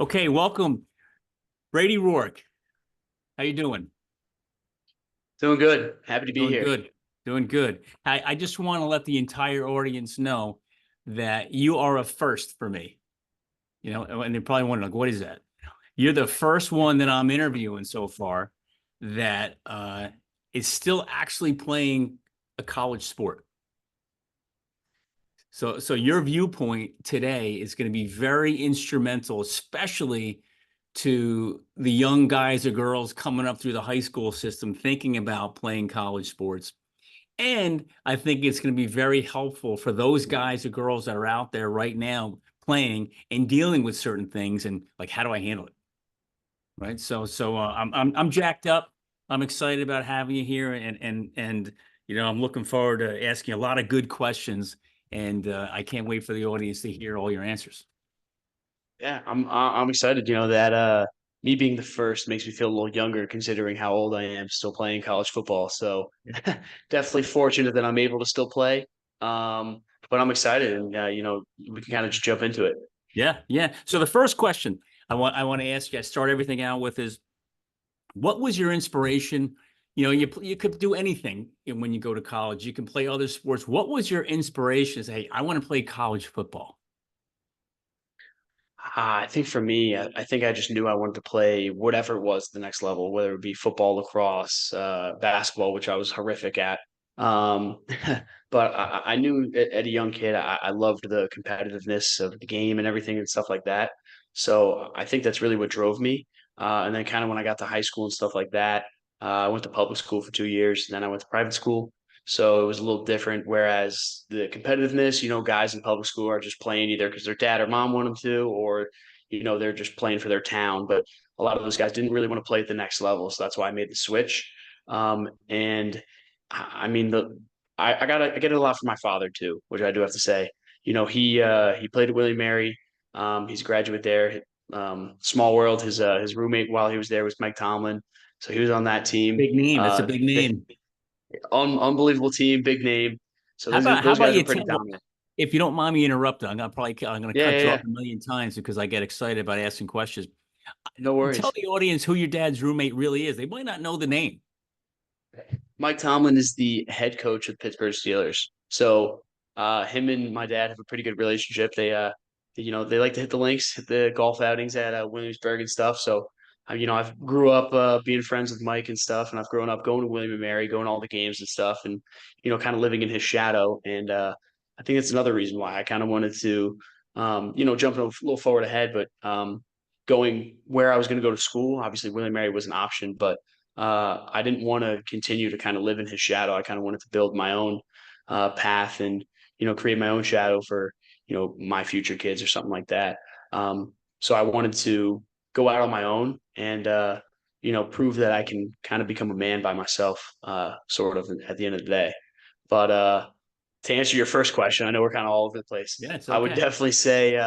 Okay, welcome, Brady Roark. How you doing? Doing good. Happy to be Doing here. good. Doing good. I just want to let the entire audience know that you are a first for me. And they're probably wondering, like, what is that? You're the first one that I'm interviewing so far that is still actually playing a college sport. So your viewpoint today is going to be very instrumental, especially to the young guys or girls coming up through the high school system thinking about playing college sports. And I think it's going to be very helpful for those guys or girls that are out there right now playing and dealing with certain things and like, how do I handle it? Right. So I'm jacked up. I'm excited about having you here, and I'm looking forward to asking a lot of good questions, and I can't wait for the audience to hear all your answers. Yeah, I'm excited. That me being the first makes me feel a little younger considering how old I am still playing college football. So definitely fortunate that I'm able to still play. But I'm excited, and we can kind of just jump into it. Yeah, yeah. So the first question I want to ask you, I start everything out with is, what was your inspiration? You could do anything when you go to college. You can play other sports. What was your inspiration? Say, hey, I want to play college football. I think for me, I think I just knew I wanted to play whatever it was the next level, whether it be football, lacrosse, basketball, which I was horrific at. Um, but I knew at a young kid, I loved the competitiveness of the game and everything and stuff like that. So I think that's really what drove me. And then kind of when I got to high school and stuff like that, I went to public school for 2 years, and then I went to private school. So it was a little different. Whereas the competitiveness, guys in public school are just playing either because their dad or mom want them to, or they're just playing for their town. But a lot of those guys didn't really want to play at the next level, so that's why I made the switch. And I mean I get it a lot from my father too, which I do have to say. He played at William Mary. He's a graduate there. Small world. His roommate while he was there was Mike Tomlin, so he was on that team. Big name. That's a big name. Unbelievable team, big name. So How those about how those about guys you are pretty tell? Well, dominant. if you don't mind me interrupting, I'm gonna Yeah, cut yeah, you yeah. off a million times because I get excited about asking questions. No Tell worries. the audience who your dad's roommate really is. They might not know the name. Mike Tomlin is the head coach of the Pittsburgh Steelers. So him and my dad have a pretty good relationship. They like to hit the links, hit the golf outings at Williamsburg and stuff. So I've grew up being friends with Mike and stuff, and I've grown up going to William and Mary, going to all the games and stuff, and kind of living in his shadow. And I think that's another reason why I kind of wanted to, jump a little forward ahead, but going where I was going to go to school. Obviously, William and Mary was an option, but I didn't want to continue to kind of live in his shadow. I kind of wanted to build my own path and create my own shadow for my future kids or something like that. So I wanted to go out on my own and prove that I can kind of become a man by myself, sort of at the end of the day. But to answer your first question, I know we're kind of all over the place. Yeah, it's I would okay. definitely say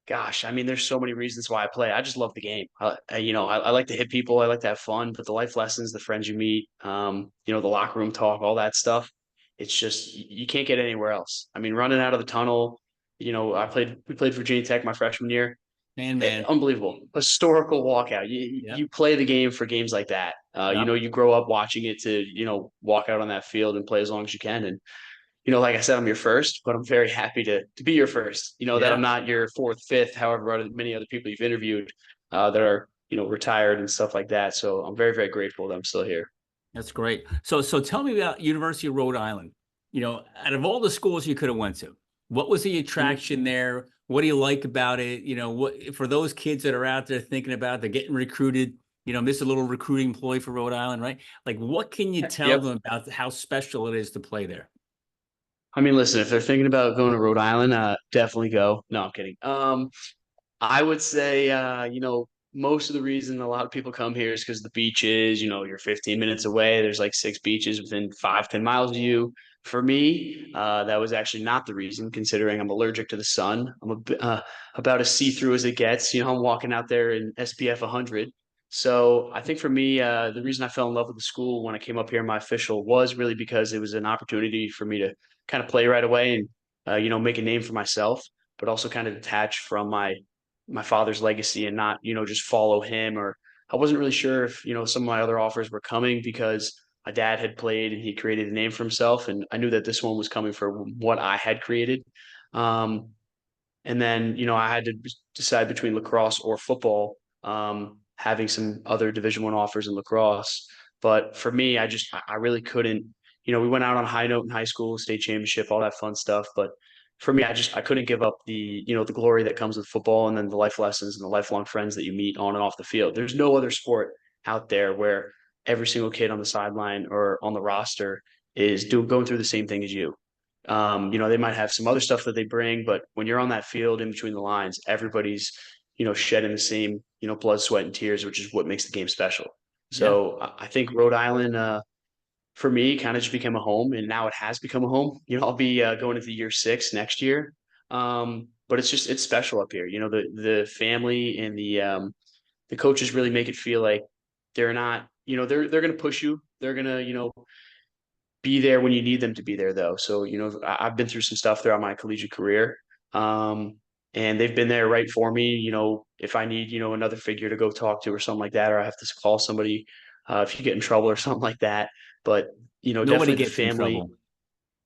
gosh, I mean, there's so many reasons why I play. I just love the game. I like to hit people. I like to have fun, but the life lessons, the friends you meet, the locker room talk, all that stuff. It's just you can't get anywhere else. I mean, running out of the tunnel. We played Virginia Tech my freshman year. Man. Unbelievable, historical walkout. You Yep. you play the game for games like that. Yep. You grow up watching it to walk out on that field and play as long as you can. And like I said, I'm your first, but I'm very happy to be your first. That I'm Yeah. not your fourth, fifth, however many other people you've interviewed that are retired and stuff like that. So I'm very very grateful that I'm still here. That's great. So tell me about University of Rhode Island. Out of all the schools you could have went to, what was the Mhm. attraction there? What do you like about it? What for those kids that are out there thinking about they're getting recruited, this is a little recruiting ploy for Rhode Island, right? Like what can you tell Yep. them about how special it is to play there? I mean, listen, if they're thinking about going to Rhode Island, definitely go. No, I'm kidding. I would say, most of the reason a lot of people come here is because the beaches, you're 15 minutes away. There's like six beaches within 5, 10 miles of you. For me, that was actually not the reason, considering I'm allergic to the sun. About as see-through as it gets. I'm walking out there in SPF 100. So I think for me, the reason I fell in love with the school when I came up here, my official was really because it was an opportunity for me to kind of play right away and, make a name for myself, but also kind of detach from my my father's legacy and not, just follow him. Or I wasn't really sure if, some of my other offers were coming because my dad had played and he created a name for himself. And I knew that this one was coming for what I had created. Um, and then, I had to decide between lacrosse or football, having some other Division I offers in lacrosse. But for me, I really couldn't, we went out on a high note in high school, state championship, all that fun stuff. But for me, I couldn't give up the glory that comes with football and then the life lessons and the lifelong friends that you meet on and off the field. There's no other sport out there where every single kid on the sideline or on the roster is going through the same thing as you. They might have some other stuff that they bring, but when you're on that field in between the lines, everybody's, shedding the same, blood, sweat, and tears, which is what makes the game special. Yeah. So I think Rhode Island, for me, kind of just became a home, and now it has become a home. I'll be going into year 6 next year. But it's special up here. The family and the coaches really make it feel like they're not, they're going to push you. They're going to, be there when you need them to be there, though. So, I've been through some stuff throughout my collegiate career. And they've been there right for me. If I need, another figure to go talk to or something like that, or I have to call somebody if you get in trouble or something like that. But, Nobody definitely the gets in family. trouble.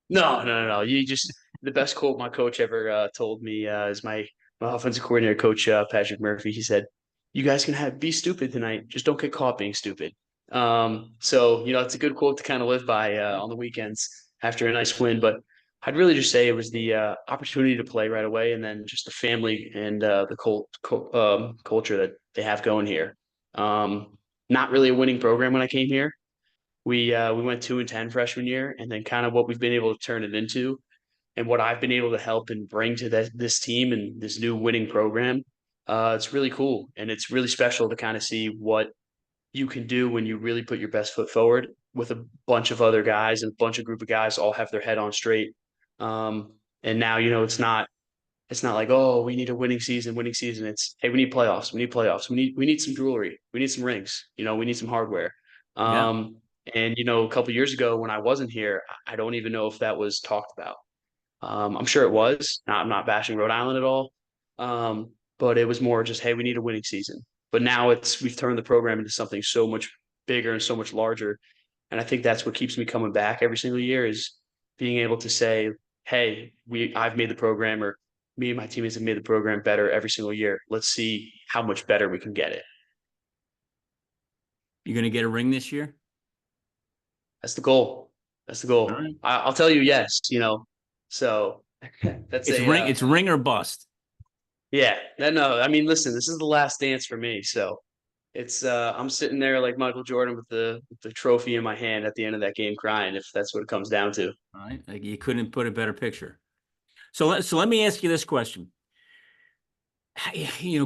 No, no, no, no. The best quote my coach ever told me is my offensive coordinator, Coach Patrick Murphy. He said, "You guys can be stupid tonight. Just don't get caught being stupid." So it's a good quote to kind of live by on the weekends after a nice win. But I'd really just say it was the opportunity to play right away, and then just the family and the culture that they have going here. Not really a winning program when I came here. We went 2-10 freshman year, and then kind of what we've been able to turn it into, and what I've been able to help and bring to this team and this new winning program. It's really cool, and it's really special to kind of see what you can do when you really put your best foot forward with a bunch of other guys and a bunch of group of guys all have their head on straight. And now it's not like, oh, we need a winning season. It's, hey, we need playoffs. We need playoffs. We need some jewelry. We need some rings. We need some hardware. Yeah. Um, and a couple years ago when I wasn't here, I don't even know if that was talked about. I'm sure it was. I'm not bashing Rhode Island at all. But it was more just, hey, we need a winning season. But now we've turned the program into something so much bigger and so much larger. And I think that's what keeps me coming back every single year is being able to say, hey, I've made the program, or me and my teammates have made the program better every single year. Let's see how much better we can get it. You going to get a ring this year? That's the goal. That's the All goal. right. I'll tell you yes, So that's It's a ring. It's ring or bust. yeah. No. I mean, listen, this is the last dance for me, so it's I'm sitting there like Michael Jordan with the trophy in my hand at the end of that game crying if that's what it comes down to. All right. Like you couldn't put a better picture. So let me ask you this question.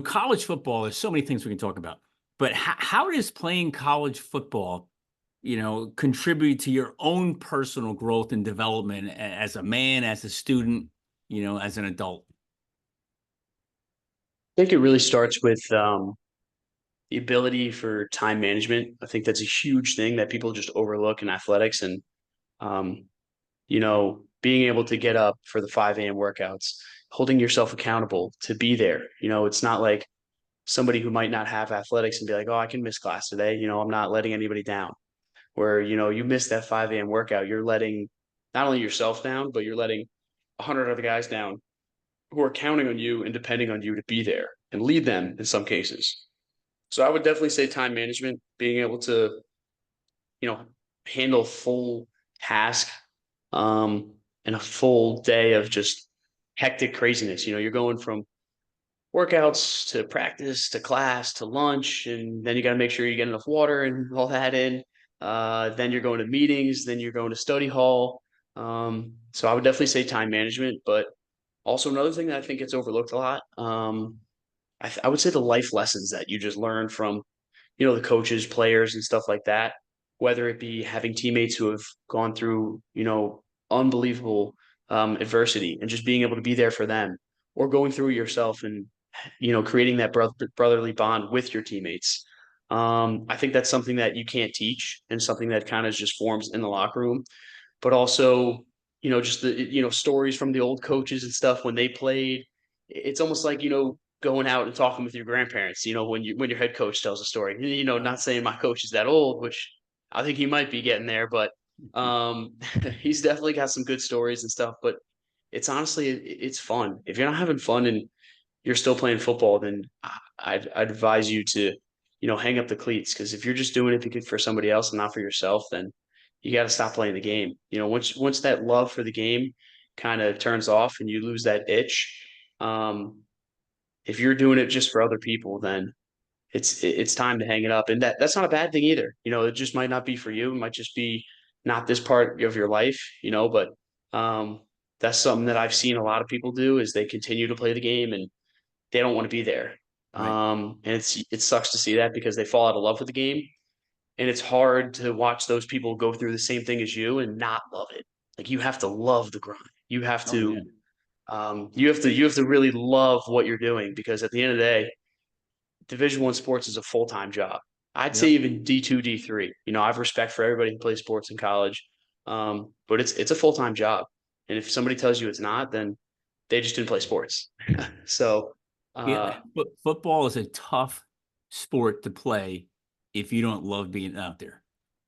College football, there's so many things we can talk about, but how does playing college football, contribute to your own personal growth and development as a man, as a student, as an adult? I think it really starts with the ability for time management. I think that's a huge thing that people just overlook in athletics, and um, being able to get up for the 5 a.m. workouts, holding yourself accountable to be there. It's not like somebody who might not have athletics and be like, oh, I can miss class today. I'm not letting anybody down. Where, you miss that 5 a.m. workout, you're letting not only yourself down, but you're letting 100 other guys down who are counting on you and depending on you to be there and lead them in some cases. So I would definitely say time management, being able to, you know, handle full task and a full day of just hectic craziness. You're going from workouts to practice to class to lunch, and then you got to make sure you get enough water and all that in. Then you're going to meetings, then you're going to study hall. So I would definitely say time management, but also another thing that I think gets overlooked a lot. I would say the life lessons that you just learn from, the coaches, players, and stuff like that. Whether it be having teammates who have gone through, unbelievable adversity and just being able to be there for them, or going through it yourself and creating that brotherly bond with your teammates. I think that's something that you can't teach and something that kind of just forms in the locker room. But also, just the stories from the old coaches and stuff when they played. It's almost like going out and talking with your grandparents, when your head coach tells a story. Not saying my coach is that old, which I think he might be getting there, but he's definitely got some good stories and stuff. But it's honestly it's fun. If you're not having fun and you're still playing football, then I'd advise you to, hang up the cleats, because if you're just doing it for somebody else and not for yourself, then you got to stop playing the game. Once that love for the game kind of turns off and you lose that itch, um, if you're doing it just for other people, then it's time to hang it up. And that's not a bad thing either. It just might not be for you. It might just be not this part of your life, but that's something that I've seen a lot of people do is they continue to play the game and they don't want to be there. Right. And it sucks to see that because they fall out of love with the game. And it's hard to watch those people go through the same thing as you and not love it. Like you have to love the grind. Oh yeah. You have to really love what you're doing, because at the end of the day, Division 1 sports is a full-time job. I'd say Yep. even D2, D3. I have respect for everybody who plays sports in college. But it's a full-time job. And if somebody tells you it's not, then they just didn't play sports. So Yeah. uh But football is a tough sport to play if you don't love being out there.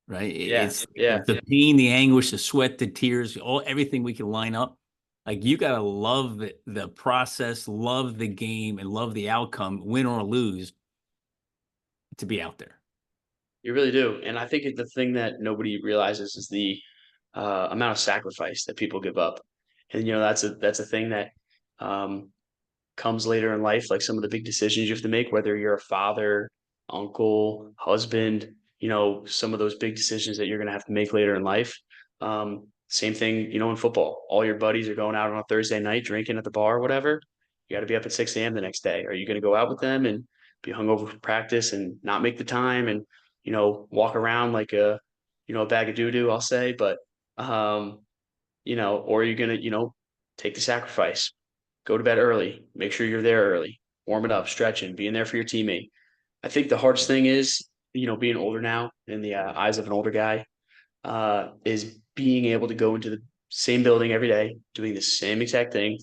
Right. yeah, It's yeah. the pain, the anguish, the sweat, the tears, everything we can line up. Like you gotta love the process, love the game, and love the outcome, win or lose, to be out there. You really do. And I think the thing that nobody realizes is the amount of sacrifice that people give up. And that's a thing that um comes later in life, like some of the big decisions you have to make, whether you're a father, uncle, husband, some of those big decisions that you're going to have to make later in life. Same thing, in football. All your buddies are going out on a Thursday night drinking at the bar or whatever. You got to be up at 6 a.m. the next day. Are you going to go out with them and be hungover for practice and not make the time and, walk around like a bag of doo doo, I'll say. But, or are you going to, take the sacrifice, go to bed early, make sure you're there early, warm it up, stretching, being there for your teammate. I think the hardest thing is, being older now in the eyes of an older guy, is being able to go into the same building every day, doing the same exact thing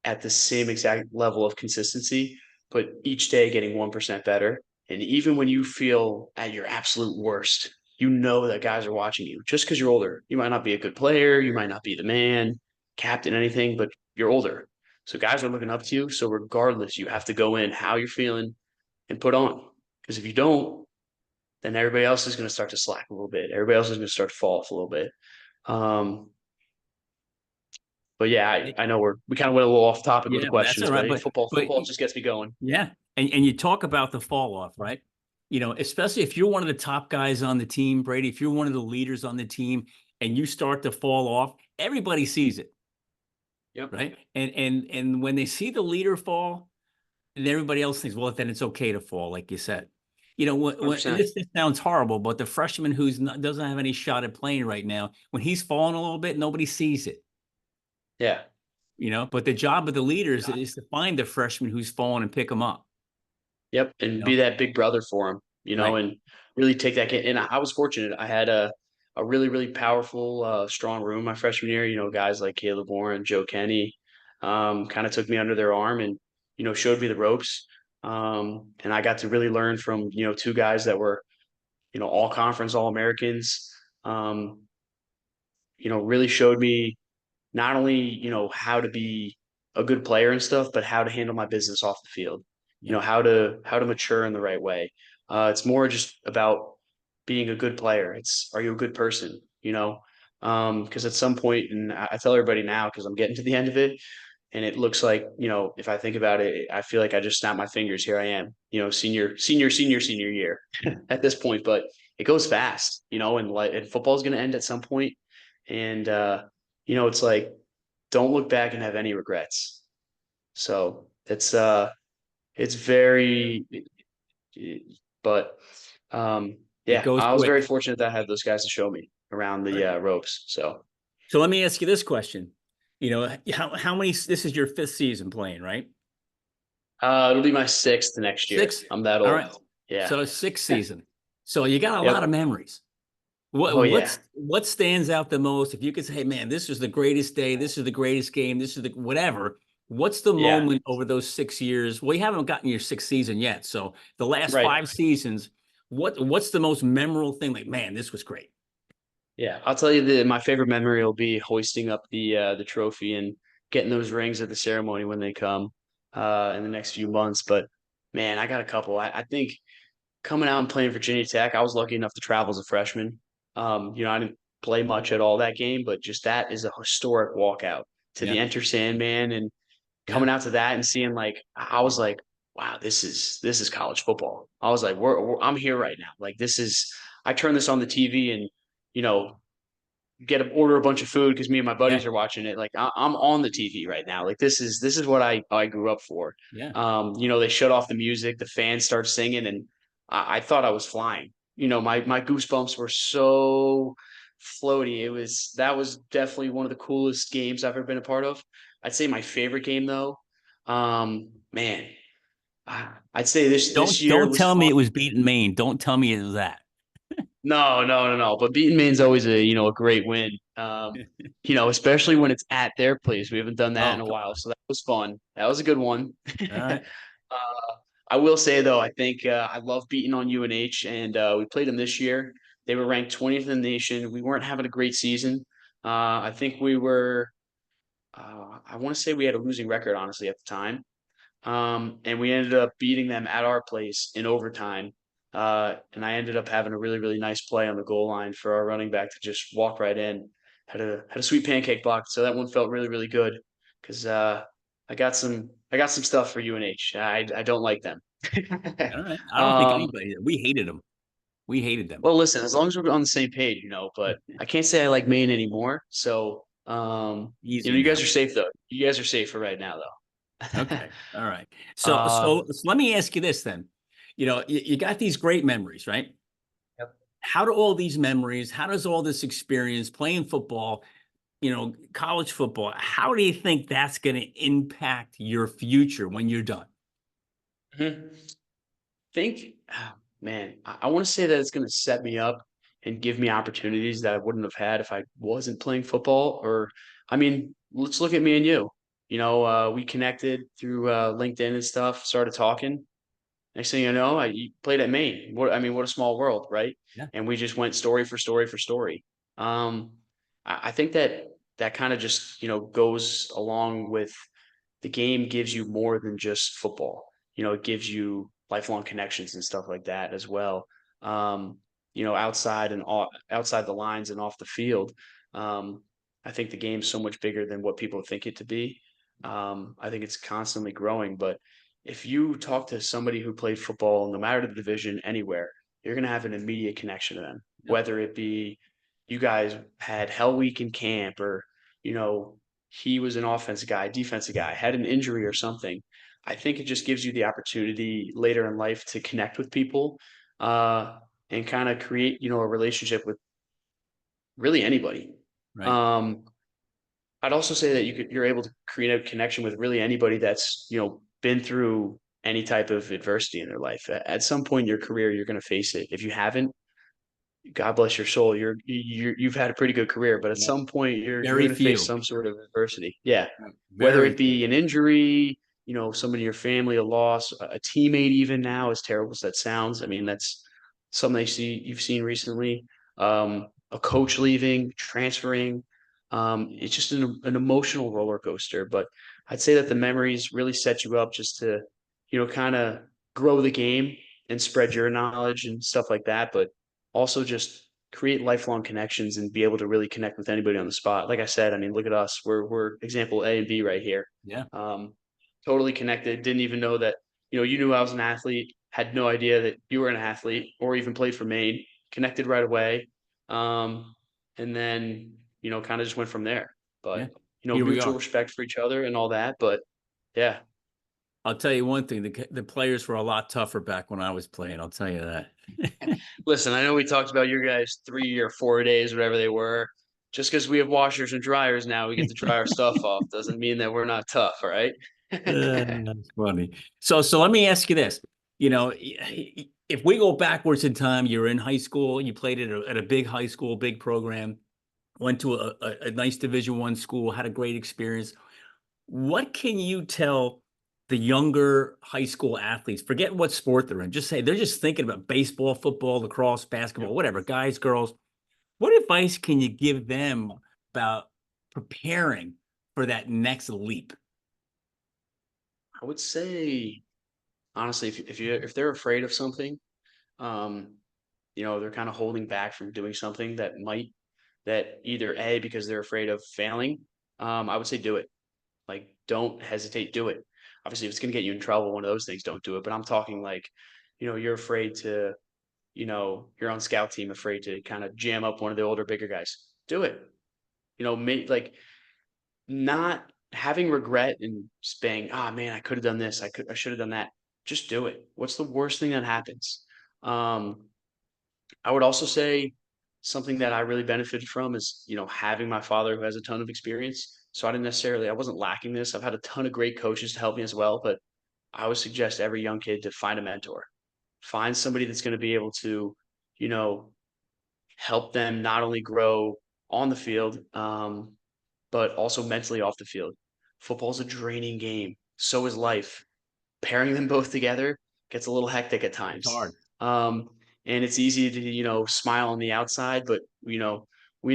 at the same exact level of consistency, but each day getting 1% better. And even when you feel at your absolute worst, you know that guys are watching you just because you're older. You might not be a good player, you might not be the man, captain, anything, but you're older. So guys are looking up to you. So regardless, you have to go in how you're feeling and put on. Because if you don't, then everybody else is going to start to slack a little bit. Everybody else is going to start to fall off a little bit. Um, but yeah, I know we kind of went a little off topic with the Yeah, that's questions, all right. but But but football just gets me going. yeah, and you talk about the fall off, right? Especially if you're one of the top guys on the team, Brady, if you're one of the leaders on the team and you start to fall off, everybody sees it, Yep, right? And when they see the leader fall, and everybody else thinks, well, then it's okay to fall, like you said. And 100%. this sounds horrible, but the freshman doesn't have any shot at playing right now, when he's falling a little bit, nobody sees it. Yeah. But the job of the leaders is to find the freshman who's fallen and pick them up. Yep, You and be know, that big brother for him, right? and really take that kid. And I was fortunate. I had a really really powerful, strong room my freshman year. Guys like Caleb Warren, Joe Kenny, kind of took me under their arm and showed me the ropes. And I got to really learn from two guys that were all conference, all Americans. Um, really showed me not only how to be a good player and stuff, but how to handle my business off the field. Yep. How to mature in the right way. It's more just about being a good player. It's, are you a good person? Because at some point, and I tell everybody now because I'm getting to the end of it, and it looks like, if I think about it, I feel like I just snapped my fingers. Here I am, senior year at this point, but it goes fast, and football is going to end at some point, and it's like, don't look back and have any regrets. So it's very, but It yeah, goes I was very quick. fortunate that I had those guys to show me around the Right. ropes. So So let me ask you this question. How many? This is your fifth season playing, right? it'll be my sixth next year. Six. I'm that All old. right. Yeah. So sixth season. So you got a lot of Yep. memories. What Oh yeah. what stands out the most? If you could say, hey, man, this is the greatest day, this is the greatest game, this is the whatever. What's the Yeah, moment over those 6 years? Well, you haven't gotten your sixth season yet. So the last right. 5 seasons, what's the most memorable thing? Like, man, this was great. Yeah, I'll tell you that my favorite memory will be hoisting up the trophy and getting those rings at the ceremony when they come in the next few months. But man, I got a couple. I think coming out and playing Virginia Tech, I was lucky enough to travel as a freshman. I didn't play much at all that game, but just that is a historic walkout to Yeah. the Enter Sandman and Yeah. coming out to that and seeing like I was like, wow, this is college football. I was like, I'm here right now. Like this is I turn this on the TV and you know order a bunch of food because me and my Yeah. buddies are watching it. Like I'm on the TV right now. Like this is what I grew up for. Yeah. They shut off the music, the fans start singing, and I thought I was flying. My goosebumps were so floaty. That was definitely one of the coolest games I've ever been a part of. I'd say my favorite game though, man, I'd say this year Don't was tell me fun. it was beating Maine. Don't tell me it was that. No, no, no, no. But beating Maine's always a great win. Especially when it's at their place. We haven't done that Oh, in a come while, on. so that was fun. That was a good one. All right. I will say though, I think I love beating on UNH, and we played them this year. They were ranked 20th in the nation. We weren't having a great season. I think we were. I want to say we had a losing record, honestly, at the time. And we ended up beating them at our place in overtime. And I ended up having a really, really nice play on the goal line for our running back to just walk right in. Had a sweet pancake block, so that one felt really, really good because I got some stuff for UNH. I don't like them. All right. I don't think um, anybody, we hated them. We hated them. well, listen, as long as we're on the same page, but I can't say I like Maine anymore. So, Easy you guys now. are safe though. You guys are safe for right now though. Okay. All right. So, uh, so, so let me ask you this then. You got these great memories, right? How do all these memories, how does all this experience playing football, college football, how do you think that's going to impact your future when you're done? yep. Think, man, I want to say that it's going to set me up and give me opportunities that I wouldn't have had if I wasn't playing football. Or, I mean, let's look at me and you. We connected through LinkedIn and stuff, started talking. Next thing you know, you played at Maine. What a small world, right? Yeah. And we just went story for story for story. Um, I think that kind of just goes along with the game gives you more than just football. It gives you lifelong connections and stuff like that as well. Outside the lines and off the field. Um, I think the game's so much bigger than what people think it to be. I think it's constantly growing, but if you talk to somebody who played football, no matter the division, anywhere, you're going to have an immediate connection to them, Yep. whether it be you guys had Hell Week in camp or, you know, he was an offensive guy, defensive guy, had an injury or something. I think it just gives you the opportunity later in life to connect with people and kind of create, a relationship with really anybody. Right. Um, I'd also say that you're able to create a connection with really anybody that's been through any type of adversity in their life. At some point in your career, you're going to face it. If you haven't, God bless your soul. You've had a pretty good career, but at Yeah. some point you're Very going to face few. some sort of adversity. Yeah, whether Very it few. be an injury, somebody in your family, a loss, a teammate, even now, as terrible as that sounds. I mean, that's something you've seen recently. A coach leaving, transferring. It's just an emotional roller coaster. But I'd say that the memories really set you up just to, kind of grow the game and spread your knowledge and stuff like that. But also just create lifelong connections and be able to really connect with anybody on the spot. Like I said, I mean, look at us. We're example A and B right here. Yeah. Um, totally connected. Didn't even know that, you knew I was an athlete, had no idea that you were an athlete or even played for Maine, connected right away. Um, and then, kind of just went from there. Yeah. But, Here we mutual are. respect for each other and all that. But yeah, I'll tell you one thing, the players were a lot tougher back when I was playing. I'll tell you that. listen, I know we talked about your guys 3 or 4 days, whatever they were. Just because we have washers and dryers now, we get to dry our stuff off, doesn't mean that we're not tough, all right? That's funny. So let me ask you this. If we go backwards in time, you're in high school, you played at a big high school, big program, went to a nice Division I school, had a great experience. What can you tell the younger high school athletes? Forget what sport they're in. Just say they're just thinking about baseball, football, lacrosse, Yeah. basketball, whatever, guys, girls. What advice can you give them about preparing for that next leap? I would say honestly, if they're afraid of something, um, they're kind of holding back from doing something that either A, because they're afraid of failing, I would say do it. Like, don't hesitate, do it. Obviously, if it's gonna get you in trouble, one of those things, don't do it. But I'm talking like, you're afraid to, you're on scout team, afraid to kind of jam up one of the older, bigger guys. Do it. Make like not having regret and saying, "Ah, man, I could have done this. I should have done that." Just do it. What's the worst thing that happens? Um, I would also say something that I really benefited from is, having my father who has a ton of experience. So I wasn't lacking this. I've had a ton of great coaches to help me as well, but I would suggest every young kid to find a mentor. Find somebody that's going to be able to, you know, help them not only grow on the field, but also mentally off the field. Football is a draining game. So is life. Pairing them both together gets a little hectic at It's times. hard. And it's easy to, smile on the outside, but, we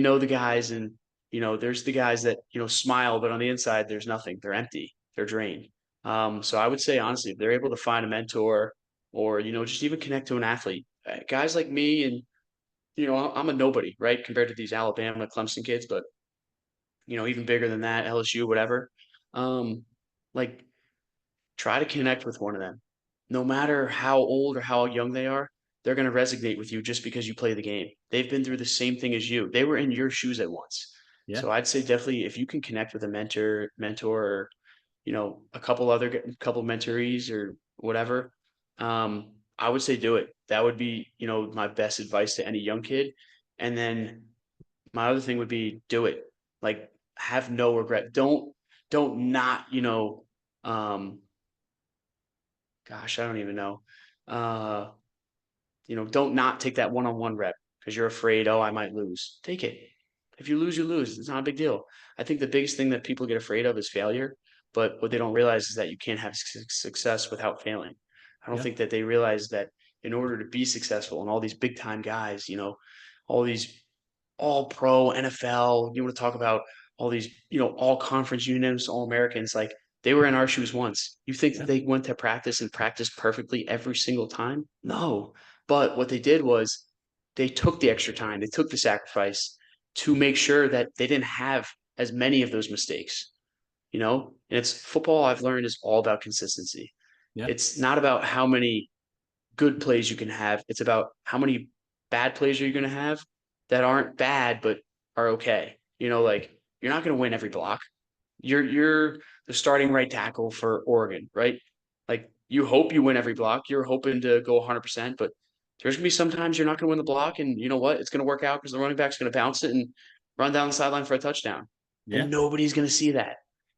know the guys and, there's the guys that, smile, but on the inside, there's nothing. They're empty. They're drained. So I would say, honestly, if they're able to find a mentor or, just even connect to an athlete, guys like me and, I'm a nobody, right? Compared to these Alabama, Clemson kids, but, even bigger than that, LSU, whatever. Um, like try to connect with one of them. No matter how old or how young they are, they're going to resonate with you just because you play the game. They've been through the same thing as you. They were in your shoes at once. Yeah. So I'd say definitely if you can connect with a mentor, or a couple other couple mentorees or whatever, I would say do it. That would be my best advice to any young kid. And then my other thing would be do it. Like have no regret. Don't not um gosh, I don't even know. Uh, don't not take that one-on-one rep because you're afraid, oh, I might lose. Take it. If you lose, you lose. It's not a big deal. I think the biggest thing that people get afraid of is failure, but what they don't realize is that you can't have success without failing. I don't Yeah. think that they realize that in order to be successful and all these big time guys, all these all pro NFL. You want to talk about all these, all conference units, all Americans, like they were in our shoes once. You think that Yeah. they went to practice and practiced perfectly every single time? No. But what they did was they took the extra time, they took the sacrifice to make sure that they didn't have as many of those mistakes, And it's football I've learned is all about consistency. Yeah. It's not about how many good plays you can have. It's about how many bad plays are you going to have that aren't bad but are okay. Like you're not going to win every block. You're the starting right tackle for Oregon, right? Like you hope you win every block. You're hoping to go 100%, but there's going to be sometimes you're not going to win the block, and you know what? It's going to work out because the running back's going to bounce it and run down the sideline for a touchdown, Yeah. and nobody's going to see that.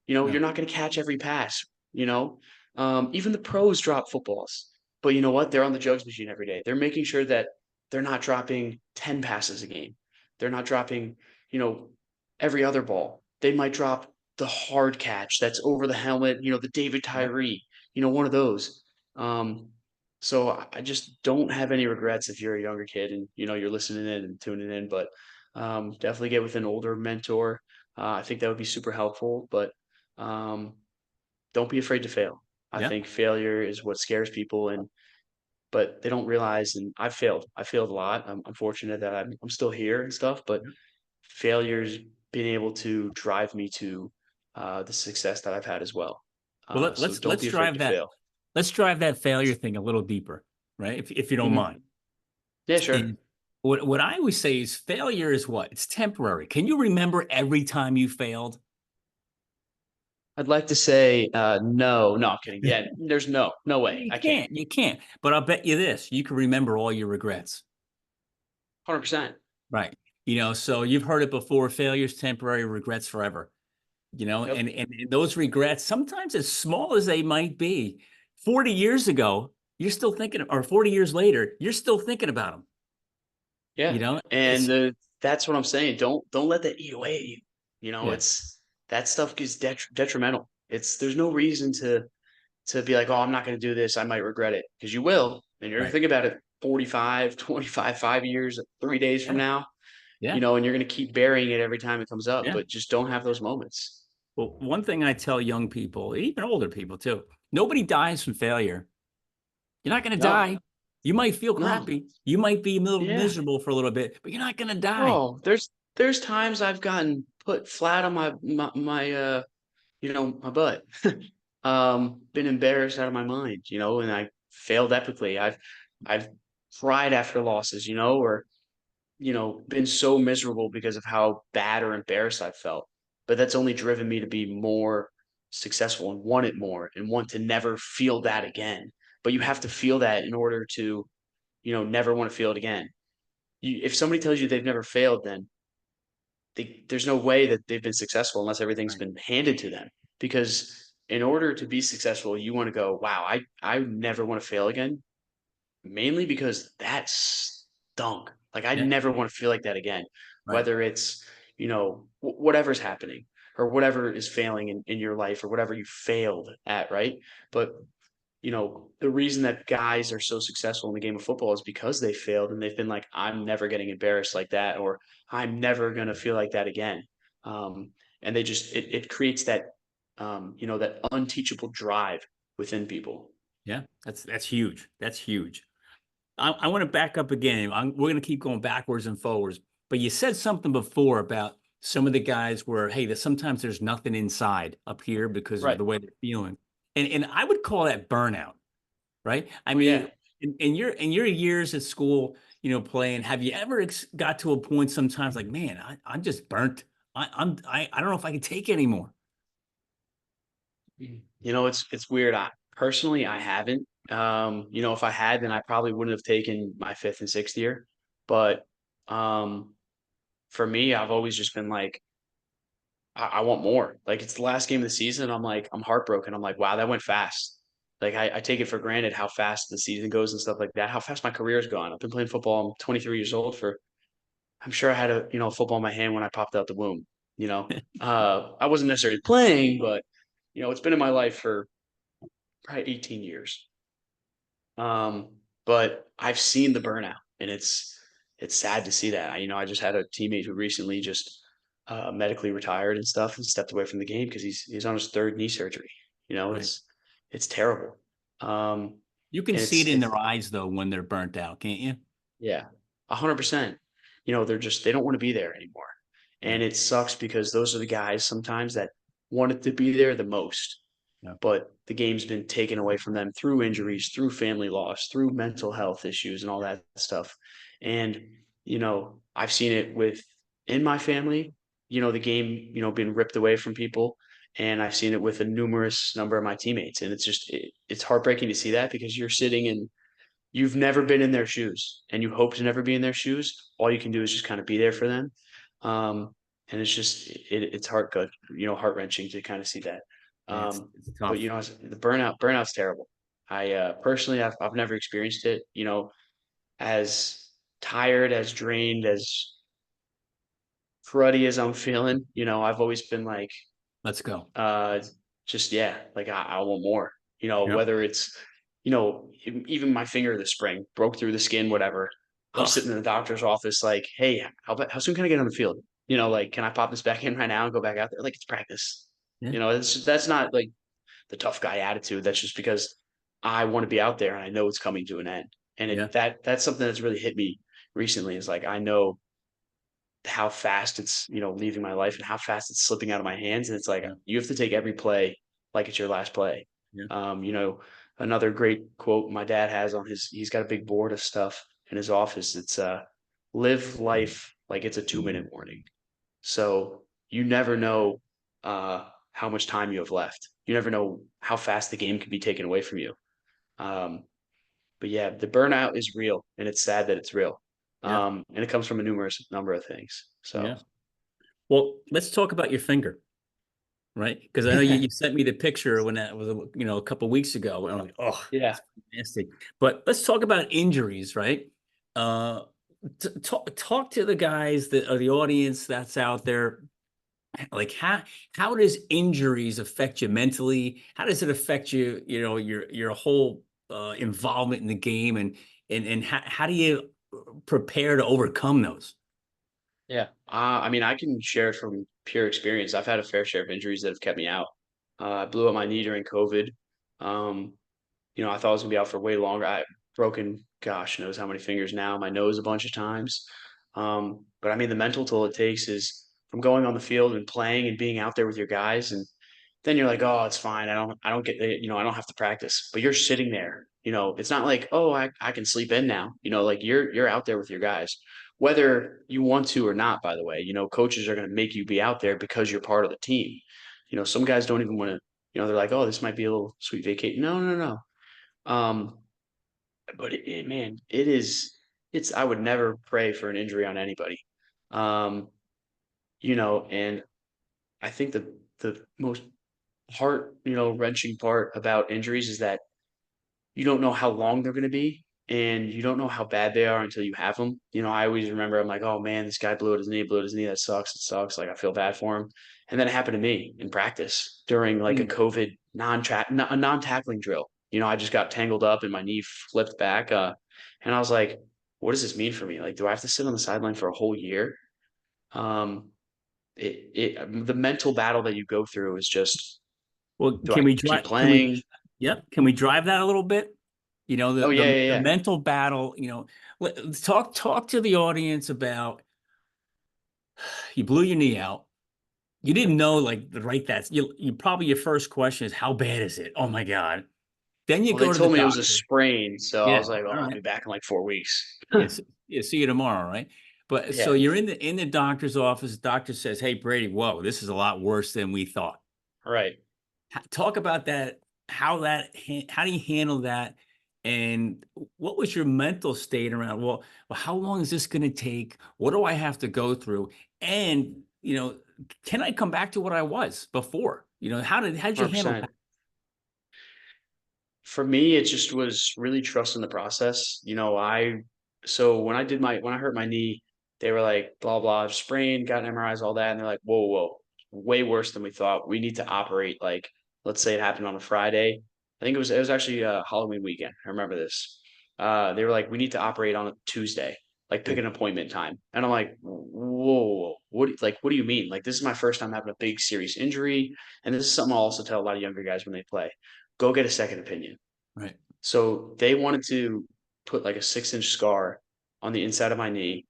No. You're not going to catch every pass. Even the pros drop footballs, but you know what? They're on the jugs machine every day. They're making sure that they're not dropping 10 passes a game. They're not dropping, you know, every other ball. They might drop the hard catch that's over the helmet, the David Yeah. Tyree, one of those. Um, so I just don't have any regrets if you're a younger kid and you're listening in and tuning in, but definitely get with an older mentor. I think that would be super helpful, but um, don't be afraid to fail. I Yeah. think failure is what scares people, and but they don't realize. And I've failed. I failed a lot. I'm fortunate that I'm still here and stuff, but Yeah. failure's been able to drive me to the success that I've had as well. Well, So don't let's be afraid drive to that. fail. Let's drive that failure thing a little deeper, right? If you don't Hmm. mind. Yeah, sure. And what I always say is failure is what? It's temporary. Can you remember every time you failed? I'd like to say no. No, I'm kidding. Yeah, there's no way. You I can't. can't. You can't. But I'll bet you this: you can remember all your regrets. 100%. Right. So you've heard it before: failure's temporary, regrets forever. Yep. And those regrets, sometimes as small as they might be, 40 years ago, you're still thinking, or 40 years later, you're still thinking about them. Yeah. And It's that's what I'm saying. Don't let that eat away at you. yeah, It's that stuff is detrimental. There's no reason to be like, oh, I'm not going to do this. I might regret it, because you will. And you're going to Right. think about it 45, 25, 5 years, 3 days from Yeah. now, Yeah. and you're going to keep burying it every time it comes up, Yeah. but just don't have those moments. Well, one thing I tell young people, even older people too, nobody dies from failure. You're not going to No, die. You might feel no. crappy. You might be a little Yeah. miserable for a little bit, but you're not going to die. Oh, there's times I've gotten put flat on my butt. Been embarrassed out of my mind, and I failed epically. I've cried after losses, or been so miserable because of how bad or embarrassed I felt. But that's only driven me to be more successful and want it more and want to never feel that again. But you have to feel that in order to, never want to feel it again. If somebody tells you they've never failed, then there's no way that they've been successful unless everything's Right. been handed to them. Because in order to be successful, you want to go, wow, I never want to fail again. Mainly because that stunk. Like I Yeah. never want to feel like that again. Right. Whether it's, whatever's happening or whatever is failing in your life or whatever you failed at, right? But the reason that guys are so successful in the game of football is because they failed and they've been like, I'm never getting embarrassed like that, or I'm never going to feel like that again. Um, and it creates that unteachable drive within people. Yeah. That's huge. That's huge. I want to back up again. We're going to keep going backwards and forwards. But you said something before about some of the guys where, hey, sometimes there's nothing inside up here because of Right. the way they're feeling. And I would call that burnout, right? I Oh, mean, yeah. in your years at school, playing, have you ever got to a point sometimes like, man, I'm just burnt. I don't know if I can take anymore. It's weird. I haven't. If I had, then I probably wouldn't have taken my fifth and sixth year. But um, for me, I've always just been like, I want more. Like it's the last game of the season. And I'm like, I'm heartbroken. I'm like, wow, that went fast. Like I take it for granted how fast the season goes and stuff like that. How fast my career's gone. I've been playing football. I'm 23 years old. I'm sure I had a football in my hand when I popped out the womb. I wasn't necessarily playing, but it's been in my life for probably 18 years. Um, but I've seen the burnout, and it's sad to see that. I just had a teammate who recently just medically retired and stuff, and stepped away from the game because he's on his third knee surgery. Right. It's terrible. Um, You can and see it in it's their eyes though when they're burnt out, can't you? Yeah, 100%. They don't want to be there anymore, Yeah. and it sucks because those are the guys sometimes that wanted to be there the most, Yeah. but the game's been taken away from them through injuries, through family loss, through mental health issues, and all that stuff. And I've seen it in my family. The game, being ripped away from people, and I've seen it with a numerous number of my teammates, and it's heartbreaking to see that because you've never been in their shoes and you hope to never be in their shoes. All you can do is just kind of be there for them. Um, and it's heart wrenching to kind of see that. Yeah, it's But tough. the burnout's terrible. I personally, I've never experienced it. As tired, as drained, as cruddy as I'm feeling. I've always been like, Let's go. uh, just yeah, like I want more. Yep. Whether it's even my finger this spring broke through the skin, whatever. I'm Ugh. sitting in the doctor's office, like, hey, how soon can I get on the field? Like, can I pop this back in right now and go back out there? Like, it's practice. Yeah. That's not like the tough guy attitude. That's just because I want to be out there and I know it's coming to an end. And Yeah. that's something that's really hit me recently. Is like I know how fast it's leaving my life and how fast it's slipping out of my hands, and it's like Yeah. you have to take every play like it's your last play. Yeah. Another great quote my dad has on he's got a big board of stuff in his office. It's live life like it's a 2-minute warning. So you never know how much time you have left. You never know how fast the game can be taken away from you. um, but yeah, the burnout is real, and it's sad that it's real. Yeah. And it comes from a numerous number of things. Yeah. So Well, let's talk about your finger, right? Because I know you sent me the picture when that was, a couple weeks ago. And I'm like, oh, yeah, it's fantastic. But let's talk about injuries, right? Uh, talk to the guys that are the audience that's out there. Like how does injuries affect you mentally? How does it affect you, your whole involvement in the game, and how do you prepare to overcome those? Yeah. I mean, I can share it from pure experience. I've had a fair share of injuries that have kept me out. I blew up my knee during COVID. Um, I thought I was gonna be out for way longer. I broken, gosh knows how many fingers now, my nose a bunch of times. But I mean, the mental toll it takes is from going on the field and playing and being out there with your guys, and then you're like, oh, it's fine. I don't get the, I don't have to practice. But you're sitting there. It's not like, oh, I can sleep in now. Like you're out there with your guys, whether you want to or not. By the way, coaches are going to make you be out there because you're part of the team. Some guys don't even want to. They're like, oh, this might be a little sweet vacation. No, no, no. Um, but man, it is. It's. I would never pray for an injury on anybody. Um, and I think the most heart, wrenching part about injuries is that you don't know how long they're going to be, and you don't know how bad they are until you have them. I always remember I'm like, oh man, this guy blew out his knee. That sucks. It sucks. Like I feel bad for him. And then it happened to me in practice during like a Mm. COVID a non-tackling drill. I just got tangled up and my knee flipped back. And I was like, what does this mean for me? Like, do I have to sit on the sideline for a whole year? Um, the mental battle that you go through is just, Well, do can I we keep drive? playing? Yep. Can we drive that a little bit? The Oh yeah, the yeah, the yeah. mental battle. Let's talk to the audience about you blew your knee out. You didn't know like right that's you probably your first question is how bad is it? Oh my God. Then you Well, they go to the told me it was a doctor. sprain, so I Yeah. was like, All "Oh, I'll right. be back in like 4 weeks." Yes. Yeah, see you tomorrow, right? But so Yeah, you're in the doctor's office. The doctor says, "Hey, Brady, whoa, this is a lot worse than we thought." right. Talk about that. How do you handle that? And what was your mental state around? Well, how long is this going to take? What do I have to go through? And can I come back to what I was before? How did you handle that? 100%. For me, it just was really trusting the process. So when I hurt my knee, they were like, blah, blah, sprain, got MRIs, all that. And they're like, whoa, whoa, way worse than we thought. We need to operate. Like, let's say it happened on a Friday. I think it was actually a Halloween weekend. I remember this. They were like, we need to operate on a Tuesday, like pick Oh, an appointment time. And I'm like, whoa, what do you mean? Like, this is my first time having a big serious injury. And this is something I'll also tell a lot of younger guys when they play. Go get a second opinion. right. So they wanted to put like a 6-inch scar on the inside of my knee.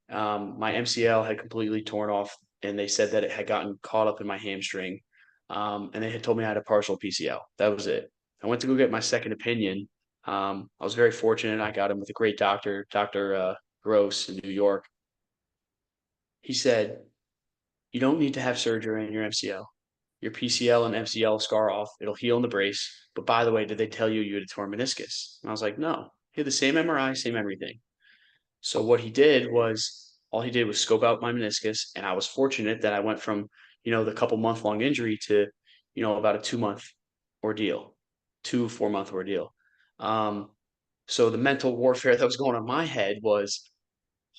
My MCL had completely torn off, and they said that it had gotten caught up in my hamstring. And they had told me I had a partial PCL. That was it. I went to go get my second opinion. I was very fortunate. I got him with a great doctor, Dr. Gross in New York. He said, you don't need to have surgery on your MCL. Your PCL and MCL scar off. It'll heal in the brace. But by the way, did they tell you you had a torn meniscus? And I was like, no. He had the same MRI, same everything. So what he did was all he did was scope out my meniscus, and I was fortunate that I went from the couple month long injury to about a 2 month ordeal, 4 month ordeal. Um, so the mental warfare that was going on in my head was,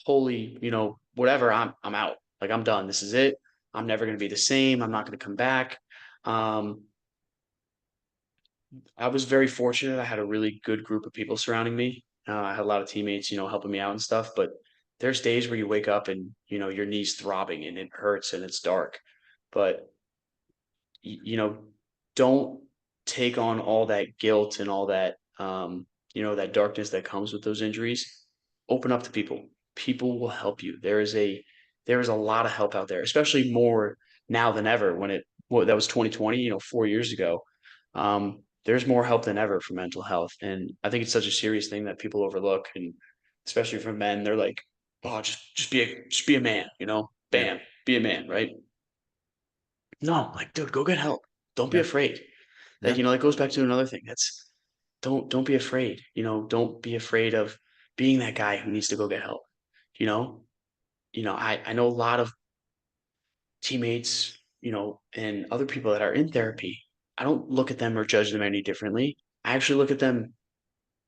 holy, whatever, I'm out. Like I'm done. This is it. I'm never going to be the same. I'm not going to come back. Um, I was very fortunate. I had a really good group of people surrounding me. I had a lot of teammates, helping me out and stuff. But there's days where you wake up and your knees throbbing and it hurts and it's dark. But don't take on all that guilt and all that that darkness that comes with those injuries. Open up to people. People will help you. There is a lot of help out there, especially more now than ever. That was 2020, 4 years ago. There's more help than ever for mental health, and I think it's such a serious thing that people overlook, and especially for men, they're like, oh, just be a man, Yeah. bam, be a man, right? No, like, dude, go get help. Don't be Yeah. afraid. That Yeah. that goes back to another thing. That's don't be afraid. Don't be afraid of being that guy who needs to go get help. You know, I know a lot of teammates, and other people that are in therapy. I don't look at them or judge them any differently. I actually look at them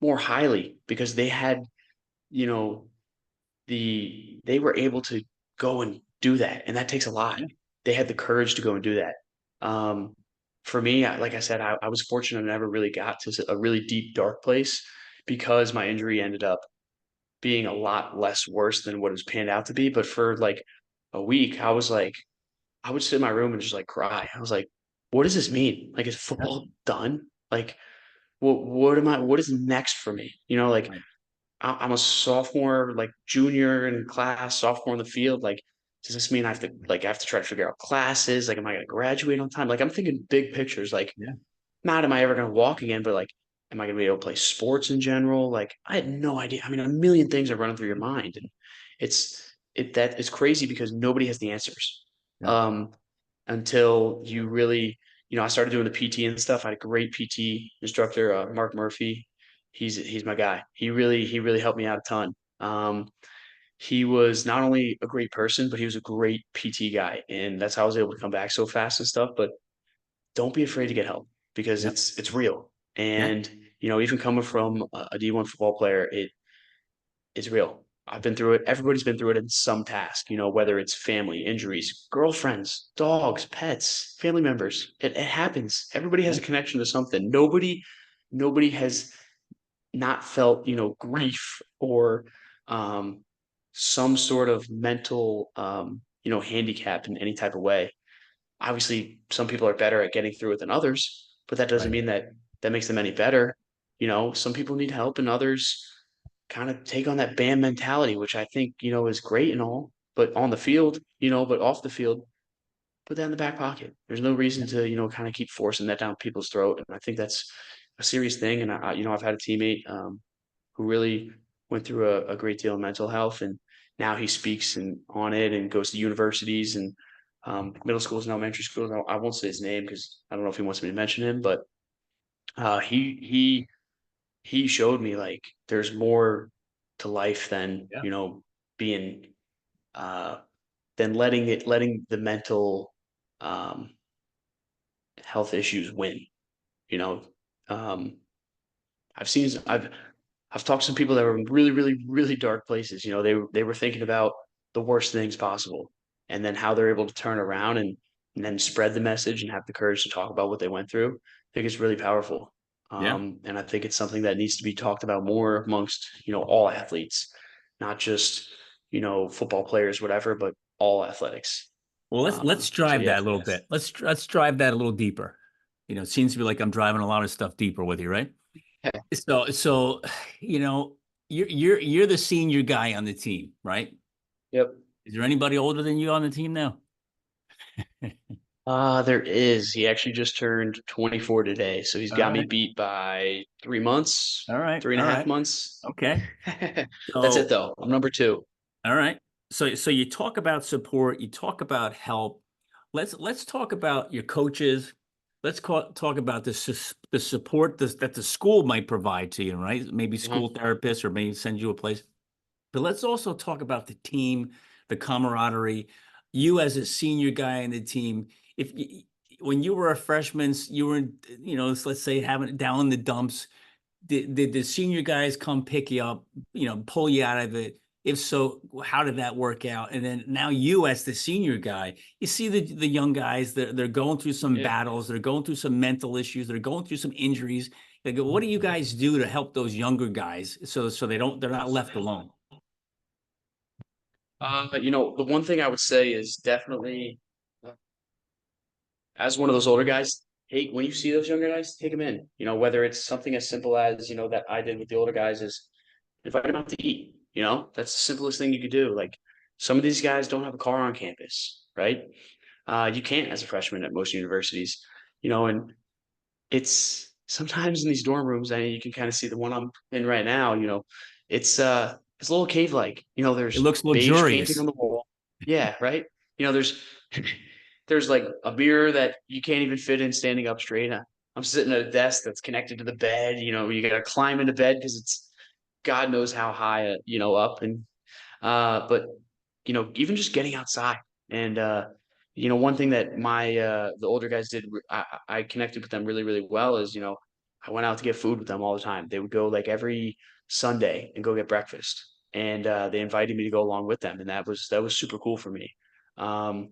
more highly because they had, you know, they were able to go and do that, and that takes a lot. Yeah. they had the courage to go and do that. Um, for me, like I said, I was fortunate I never really got to a really deep, dark place because my injury ended up being a lot less worse than what it was panned out to be. But for like a week, I was like, I would sit in my room and just like cry. I was like, what does this mean? Like, is Yep. football done? Like, what is next for me? You know, like Right. I'm a sophomore, like junior in class, sophomore in the field. Like, does this mean I have to try to figure out classes? Like, am I going to graduate on time? Like, I'm thinking big pictures. Like, Yeah. not am I ever going to walk again, but like, am I going to be able to play sports in general? Like, I had no idea. I mean, a million things are running through your mind, and it's crazy because nobody has the answers. Yeah. Um, until you really, I started doing the PT and stuff. I had a great PT instructor, Mark Murphy. He's my guy. He really helped me out a ton. He was not only a great person, but he was a great PT guy, and that's how I was able to come back so fast and stuff. But don't be afraid to get help because Yep. it's real. Yeah. And even coming from a D1 football player, it's real. I've been through it. Everybody's been through it in some task, whether it's family, injuries, girlfriends, dogs, pets, family members. It happens. Everybody has Yeah. a connection to something. Nobody has not felt, grief or um, some sort of mental, handicap in any type of way. Obviously, some people are better at getting through it than others, but that doesn't Right. mean that that makes them any better. Some people need help and others kind of take on that band mentality, which I think, is great and all, but on the field, but off the field, put that in the back pocket. There's no reason Yeah. to, kind of keep forcing that down people's throat. And I think that's a serious thing. And I've had a teammate who really went through a great deal of mental health, and now he speaks and on it and goes to universities and middle schools and elementary schools. I won't say his name because I don't know if he wants me to mention him, but he showed me like there's more to life than Yeah. being uh than letting the mental um health issues win. You know, um, I've talked to some people that were in really, really, really dark places. They were thinking about the worst things possible, and then how they're able to turn around and then spread the message and have the courage to talk about what they went through. I think it's really powerful. Yeah. And I think it's something that needs to be talked about more amongst, all athletes, not just, football players, whatever, but all athletics. Well, let's So drive yeah, that a little bit. Let's drive that a little deeper. It seems to be like I'm driving a lot of stuff deeper with you, right? So, you know, you're the senior guy on the team, right? yep. Is there anybody older than you on the team now? There is. He actually just turned 24 today, so he's All got me right. beat by 3 months, All right. three and a All half right. months. Okay. That's it So, though. I'm number two. all right. So you talk about support, you talk about help. Let's talk about your coaches. Talk about the support that the school might provide to you, right? Maybe Mhm. school therapists or maybe send you a place. But let's also talk about the team, the camaraderie. You as a senior guy in the team, if you, when you were a freshman, you were, let's say having it down in the dumps. Did the senior guys come pick you up, pull you out of it? If so, how did that work out? And then now you as the senior guy, you see the young guys, they're going through some Yeah. battles, they're going through some mental issues, they're going through some injuries. They go, what do you guys do to help those younger guys so they're not left alone? The one thing I would say is definitely, as one of those older guys, hey, when you see those younger guys, take them in. Whether it's something as simple as, that I did with the older guys is invite them out to eat. That's the simplest thing you could do. Like some of these guys don't have a car on campus, right? You can't as a freshman at most universities, and it's sometimes in these dorm rooms, and you can kind of see the one I'm in right now, it's a little cave like, It there's looks beige painting luxurious. on the wall. Yeah, right. There's there's like a mirror that you can't even fit in standing up straight. I'm sitting at a desk that's connected to the bed. You gotta climb into bed because it's God knows how high, up. And but even just getting outside and one thing that my the older guys did, I connected with them really, really well is, I went out to get food with them all the time. They would go like every Sunday and go get breakfast. And they invited me to go along with them, and that was super cool for me. Um,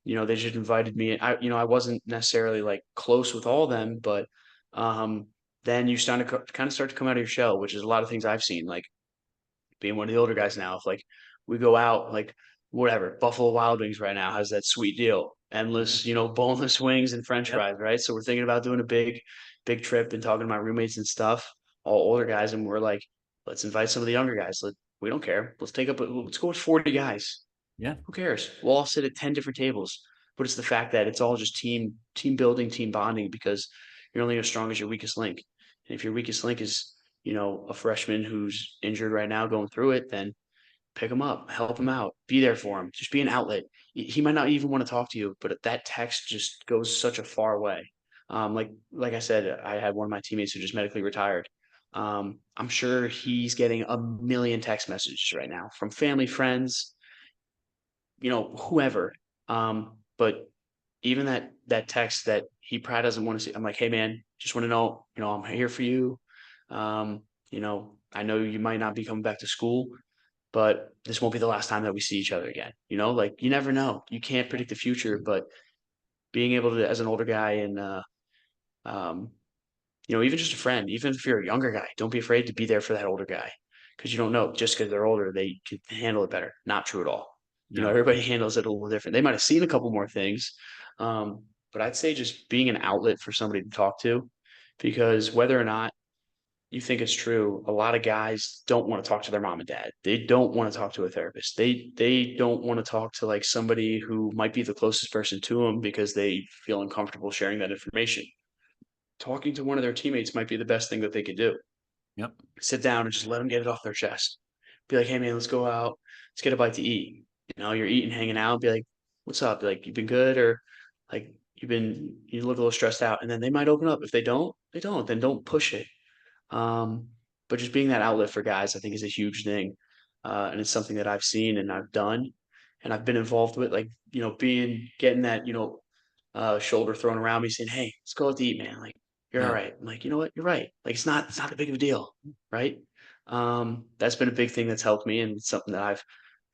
they just invited me. I wasn't necessarily like close with all of them, but um, then you kind of start to come out of your shell, which is a lot of things I've seen. Like being one of the older guys now, if like we go out, like whatever, Buffalo Wild Wings right now has that sweet deal, Yeah. endless, boneless wings and French Yep. fries, right? So we're thinking about doing a big trip and talking to my roommates and stuff, all older guys, and we're like, let's invite some of the younger guys. We don't care. Let's go with 40 guys. Yeah. Who cares? We'll all sit at 10 different tables. But it's the fact that it's all just team building, team bonding, because you're only as strong as your weakest link. And if your weakest link is, a freshman who's injured right now going through it, then pick him up, help him out, be there for him, just be an outlet. He might not even want to talk to you, but that text just goes such a far way. Like I said, I had one of my teammates who just medically retired. I'm sure he's getting a million text messages right now from family, friends, whoever. But even that text that he probably doesn't want to see, I'm like, hey man, just want to know, I'm here for you. Um, I know you might not be coming back to school, but this won't be the last time that we see each other again. Like you never know. You can't Yeah. predict the future, but being able to, as an older guy and um, even just a friend, even if you're a younger guy, don't be afraid to be there for that older guy because you don't know just because they're older, they can handle it better. Not true at all. No. Everybody handles it a little different. They might have seen a couple more things. But I'd say just being an outlet for somebody to talk to, because whether or not you think it's true, a lot of guys don't want to talk to their mom and dad. They don't want to talk to a therapist. They don't want to talk to like somebody who might be the closest person to them because they feel uncomfortable sharing that information. Talking to one of their teammates might be the best thing that they could do. Yep. Sit down and just let them get it off their chest. Be like, hey man, let's go out. Let's get a bite to eat. You're eating, hanging out. Be like, what's up? Be like, you been good, or like you look a little stressed out, and then they might open up. If they don't, they don't. Then don't push it. Um, but just being that outlet for guys, I think, is a huge thing, and it's something that I've seen and I've done, and I've been involved with. Like getting that shoulder thrown around me, saying, "Hey, let's go out to eat, man. Like you're all Yeah. right." I'm like, you know what? You're right. Like it's not that big of a deal, right? That's been a big thing that's helped me, and it's something that I've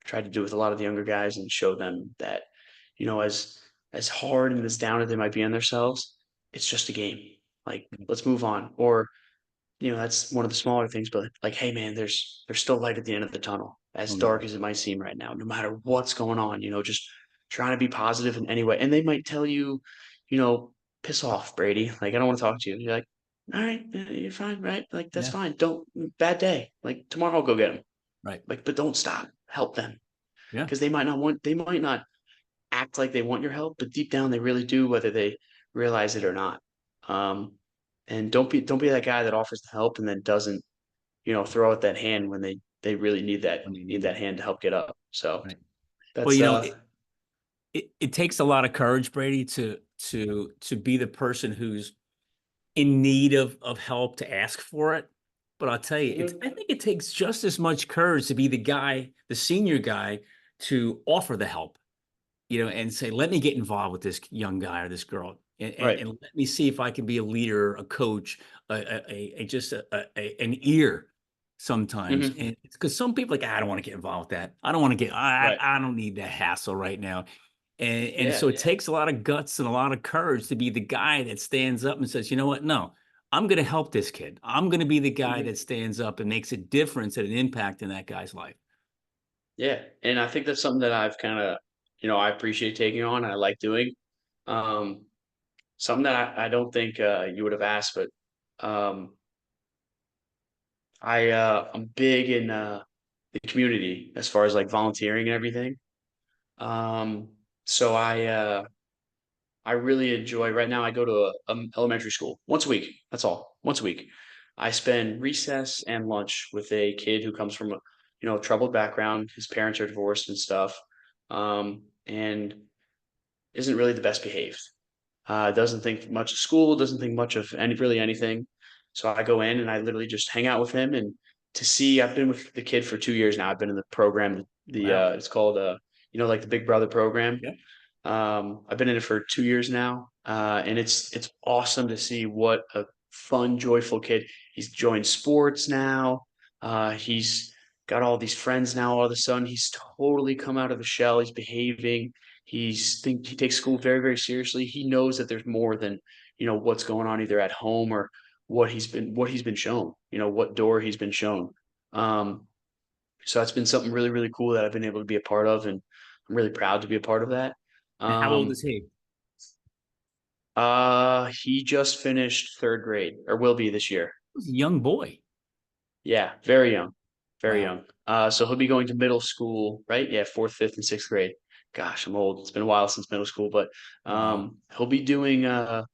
tried to do with a lot of the younger guys and show them that, as hard and as down as they might be on themselves, it's just a game. Like let's move on, or that's one of the smaller things, but like, hey man, there's still light at the end of the tunnel, as Oh yeah. dark as it might seem right now, no matter what's going on, just trying to be positive in any way. And they might tell you, you know, piss off, Brady. Like, I don't want to talk to you. You're like, all right, you're fine, right? Like, that's Yeah. fine. Don't bad day. Like tomorrow I'll go get them. Right. Like, but don't stop. Help them. Yeah. Because they might not act like they want your help, but deep down they really do, whether they realize it or not. Um, and don't be that guy that offers the help and then doesn't, throw out that hand when they really need that When you need need that it. hand to help get up. So Right. Well, that's it takes a lot of courage, Brady, to be the person who's in need of help to ask for it. But I'll tell you, Mhm. I think it takes just as much courage to be the guy, the senior guy, to offer the help, and say, let me get involved with this young guy or this girl, and, and, Right. and let me see if I can be a leader, a coach, just an ear sometimes. Hmm. And because some people are like, I don't want to get involved with that. I don't want to Right. I don't need that hassle right now. And Yeah. so it takes a lot of guts and a lot of courage to be the guy that stands up and says, you know what? No, I'm going to help this kid. I'm going to be the guy Hmm. that stands up and makes a difference and an impact in that guy's life. Yeah. And I think that's something that I've kind of, I appreciate taking on. I like doing. Um, Something that I don't think you would have asked, but um, I'm big in the community as far as like volunteering and everything. Um, so I really enjoy right now. I go to a elementary school once a week. That's all. Once a week. I spend recess and lunch with a kid who comes from a troubled background. His parents are divorced and stuff, and isn't really the best behaved. Doesn't think much of school. Doesn't think much of really anything. So I go in and I literally just hang out with him and to see. I've been with the kid for 2 years now. I've been in the program. Wow. It's called like the Big Brother program. Yep. I've been in it for 2 years now, and it's awesome to see what a fun, joyful kid. He's joined sports now. He's got all these friends now. All of a sudden, he's totally come out of the shell. He's behaving. He takes school very, very seriously. He knows that there's more than, what's going on either at home or what he's been shown, what door he's been shown. Um, so that's been something really, really cool that I've been able to be a part of, and I'm really proud to be a part of that. And how old Um, is he? he just finished third grade, or will be this year. He's a young boy. Yeah, very young, very Wow. young. So he'll be going to middle school, right? Yeah, fourth, fifth, and sixth grade. Gosh, I'm old. It's been a while since middle school, but Wow. he'll be going to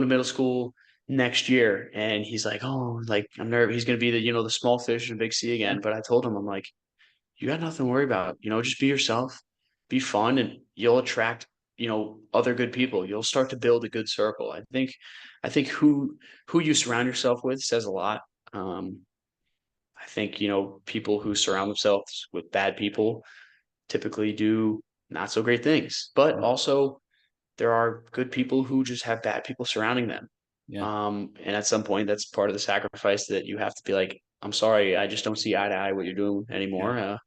middle school next year, and he's like, oh, like I'm nervous. He's gonna be the small fish in a big sea Yeah. again. But I told him, I'm like, you got nothing to worry about. Just be yourself, be fun, and you'll attract, other good people. You'll start to build a good circle. I think who you surround yourself with says a lot. Um, I think, people who surround themselves with bad people typically do not so great things. But Yeah. also, there are good people who just have bad people surrounding them. Yeah. And at some point, that's part of the sacrifice that you have to be like, I'm sorry, I just don't see eye to eye what you're doing Yeah. anymore.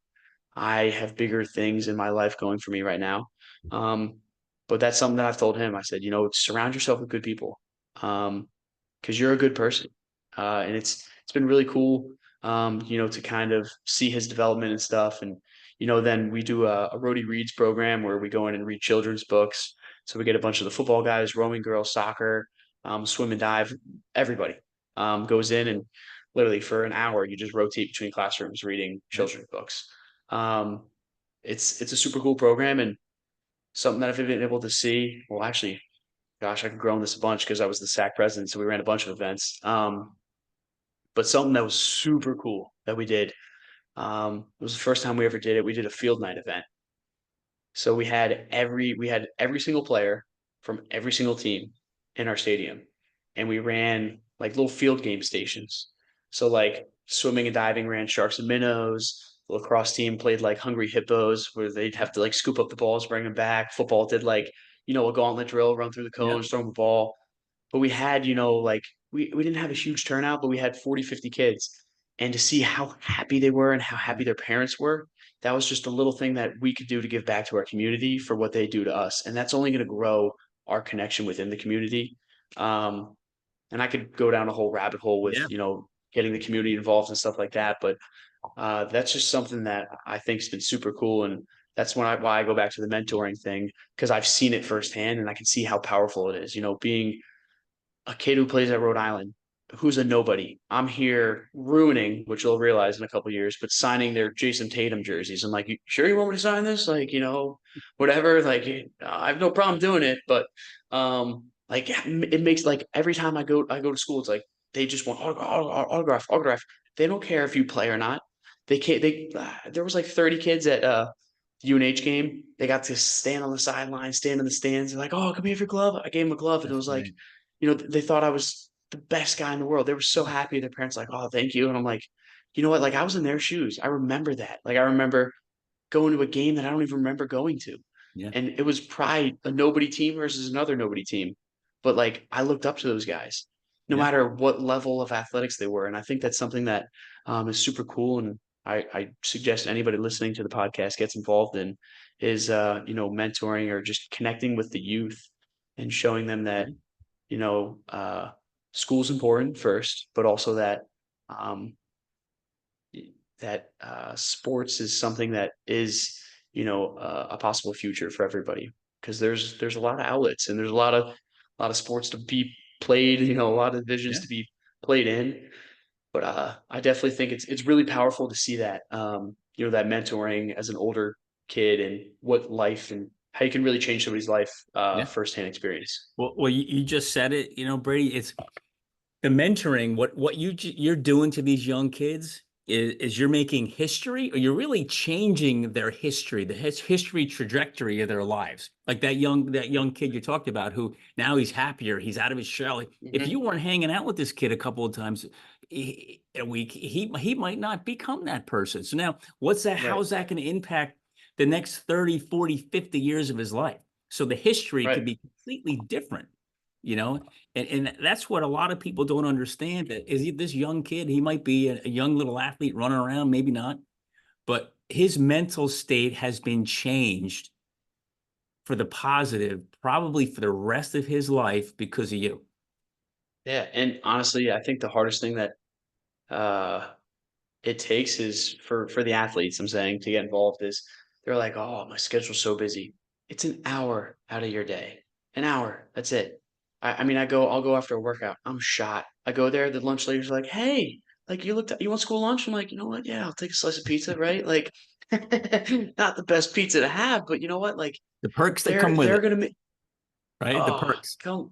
I have bigger things in my life going for me right now. Um, but that's something that I've told him. I said, surround yourself with good people. Because you're a good person. And it's been really cool, to kind of see his development and stuff. And then we do a Rhodey Reads program where we go in and read children's books. So we get a bunch of the football guys, rowing girls, soccer, swim and dive, everybody goes in, and literally for an hour you just rotate between classrooms reading Yeah. children's books. Um, it's a super cool program, and something that I've been able to see. Well, actually, gosh, I could grow on this a bunch because I was the SAC president, so we ran a bunch of events. But something that was super cool that we did. It was the first time we ever did it. We did a field night event. So we had every single player from every single team in our stadium, and we ran like little field game stations. So like swimming and diving ran sharks and minnows. The lacrosse team played like hungry hippos, where they'd have to like scoop up the balls, bring them back. Football did like a gauntlet drill, run through the Yeah. cones, throw them the ball. But we had, like we didn't have a huge turnout, but we had 40, 50 kids. And to see how happy they were and how Yeah. happy their parents were, that was just a little thing that we could do to give back to our community for what they do to us. And that's only going to grow our connection within the community. Um, and I could go down a whole rabbit hole with, Yeah. getting the community involved and stuff like that. But that's just something that I think has been super cool. And that's why I go back to the mentoring thing, because I've seen it firsthand and I can see how powerful it is. Being a kid who plays at Rhode Island, who's a nobody. I'm here ruining, which you'll realize in a couple of years, but signing their Jason Tatum jerseys. I'm like, you sure you want me to sign this? Like, whatever. Like, I have no problem doing it, but like it makes like every time I go to school, it's like they just want autograph, autograph. They don't care if you play or not. They can't. There was like 30 kids at UNH game. They got to stand on the sideline, stand in the stands. They're like, "Oh, come here for your glove." I gave them a glove, and it That's was like, great. they thought I was the best guy in the world. They were so happy. Their parents like, "Oh, thank you." And I'm like, you know what? Like I was in their shoes. I remember that. Like I remember going to a game that I don't even remember going to. Yeah. And it was pride, a nobody team versus another nobody team. But like I looked up to those guys, no Yeah. matter what level of athletics they were. And I think that's something that is super cool. And I suggest anybody listening to the podcast gets involved in is mentoring or just connecting with the youth and showing them that Yeah. you know, uh, school's important first, but also that um, sports is something that is, a possible future for everybody, because there's a lot of outlets and there's a lot of sports to be played, a lot of divisions Yeah. to be played in. But I definitely think it's really powerful to see that, that mentoring as an older kid and what life and how you can really change somebody's life, Yeah. firsthand experience. Well, you just said it, Brady. It's the mentoring. What you're doing to these young kids is you're making history, or you're really changing their history, the history trajectory of their lives. Like that young kid you talked about, who now he's happier, he's out of his shell. If Mhm. you weren't hanging out with this kid a couple of times a week, he might not become that person. So now, Right. how's that going to impact the next 30, 40, 50 years of his life? So the history could Right. be completely different, you know and that's what a lot of people don't understand. That is, this young kid, he might be a young little athlete running around, maybe not, but his mental state has been changed for the positive, probably for the rest of his life because of you. Yeah, and honestly, I think the hardest thing that uh it takes is for the athletes, I'm saying, to get involved is they're like, "Oh, my schedule's so busy." It's an hour out of your day. An hour, that's it. I mean, I'll go after a workout. I'm shot. I go there, the lunch lady's like, "Hey, like you want school lunch?" I'm like, "You know what? Yeah, I'll take a slice of pizza," right? Like not the best pizza to have, but you know what? Like The perks that come with they're it, gonna make right? The oh, perks. come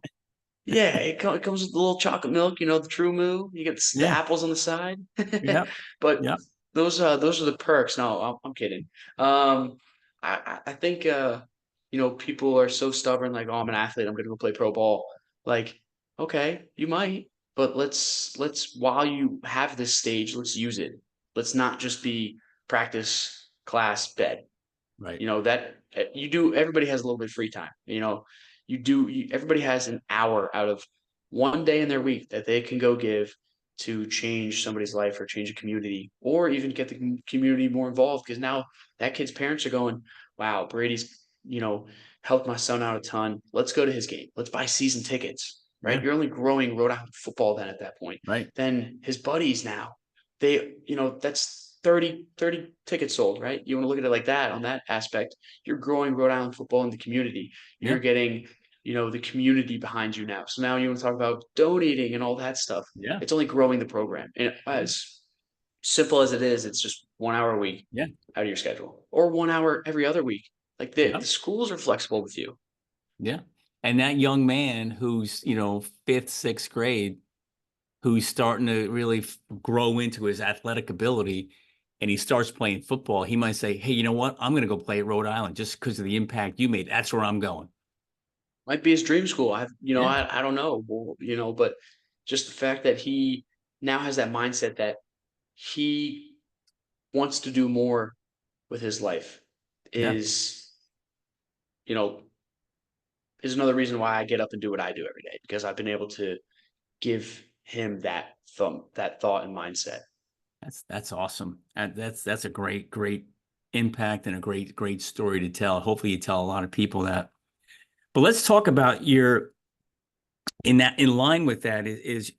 yeah, it comes with a little chocolate milk, the True Moo. You get the Yeah. apples on the side. Yep. But Yep. those are the perks. No, I'm kidding. I think people are so stubborn. Like, oh, I'm an athlete. I'm gonna go play pro ball. Like, okay, you might, but let's while you have this stage, let's use it. Let's not just be practice, class, bed. Right. That you do. Everybody has a little bit of free time. Everybody has an hour out of one day in their week that they can go give to change somebody's life or change a community or even get the community more involved, because now that kid's parents are going, wow, Brady's helped my son out a ton, let's go to his game, let's buy season tickets, right? Yeah. You're only growing Rhode Island football then at that point. Right. Then his buddies now, that's 30 tickets sold, right? You want to look at it like that. On that aspect, you're growing Rhode Island football in the community. Yeah. You're getting the community behind you now. So now you want to talk about donating and all that stuff. Yeah. It's only growing the program. And as simple as it is, it's just 1 hour a week Yeah. out of your schedule or 1 hour every other week. Like the Yep. schools are flexible with you. Yeah. And that young man who's, fifth, sixth grade, who's starting to really grow into his athletic ability and he starts playing football, he might say, hey, you know what? I'm going to go play at Rhode Island just because of the impact you made. That's where I'm going. Might be his dream school. Yeah. I don't know, but just the fact that he now has that mindset that he wants to do more with his life Yeah. is, you know, is another reason why I get up and do what I do every day, because I've been able to give him that thought and mindset. That's awesome. That's a great impact and a great story to tell. Hopefully you tell a lot of people that. But let's talk about in line with that is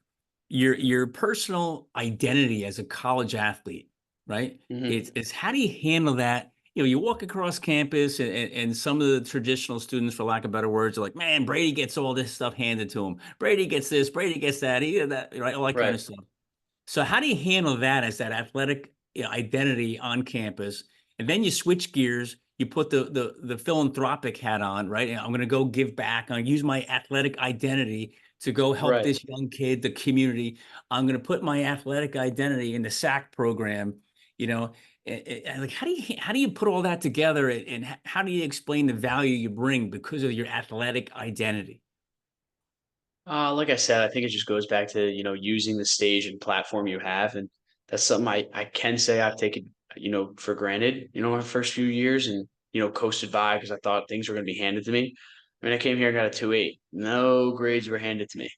your personal identity as a college athlete, right? Hmm. It's how do you handle that? You walk across campus and some of the traditional students, for lack of better words, are like, man, Brady gets all this stuff handed to him. Brady gets this, Brady gets that, either that, right? All that kind Right. of stuff. So how do you handle that as that athletic identity on campus? And then you switch gears, you put the philanthropic hat on, right? And I'm going to go give back. I'm going to use my athletic identity to go help Right. this young kid, the community. I'm going to put my athletic identity in the SAC program, you know. Like how do you put all that together and how do you explain the value you bring because of your athletic identity? Like I said, I think it just goes back to, using the stage and platform you have. And that's something I can say I've taken, for granted, my first few years and, coasted by because I thought things were going to be handed to me. I mean, I came here and got a 2.8. No grades were handed to me.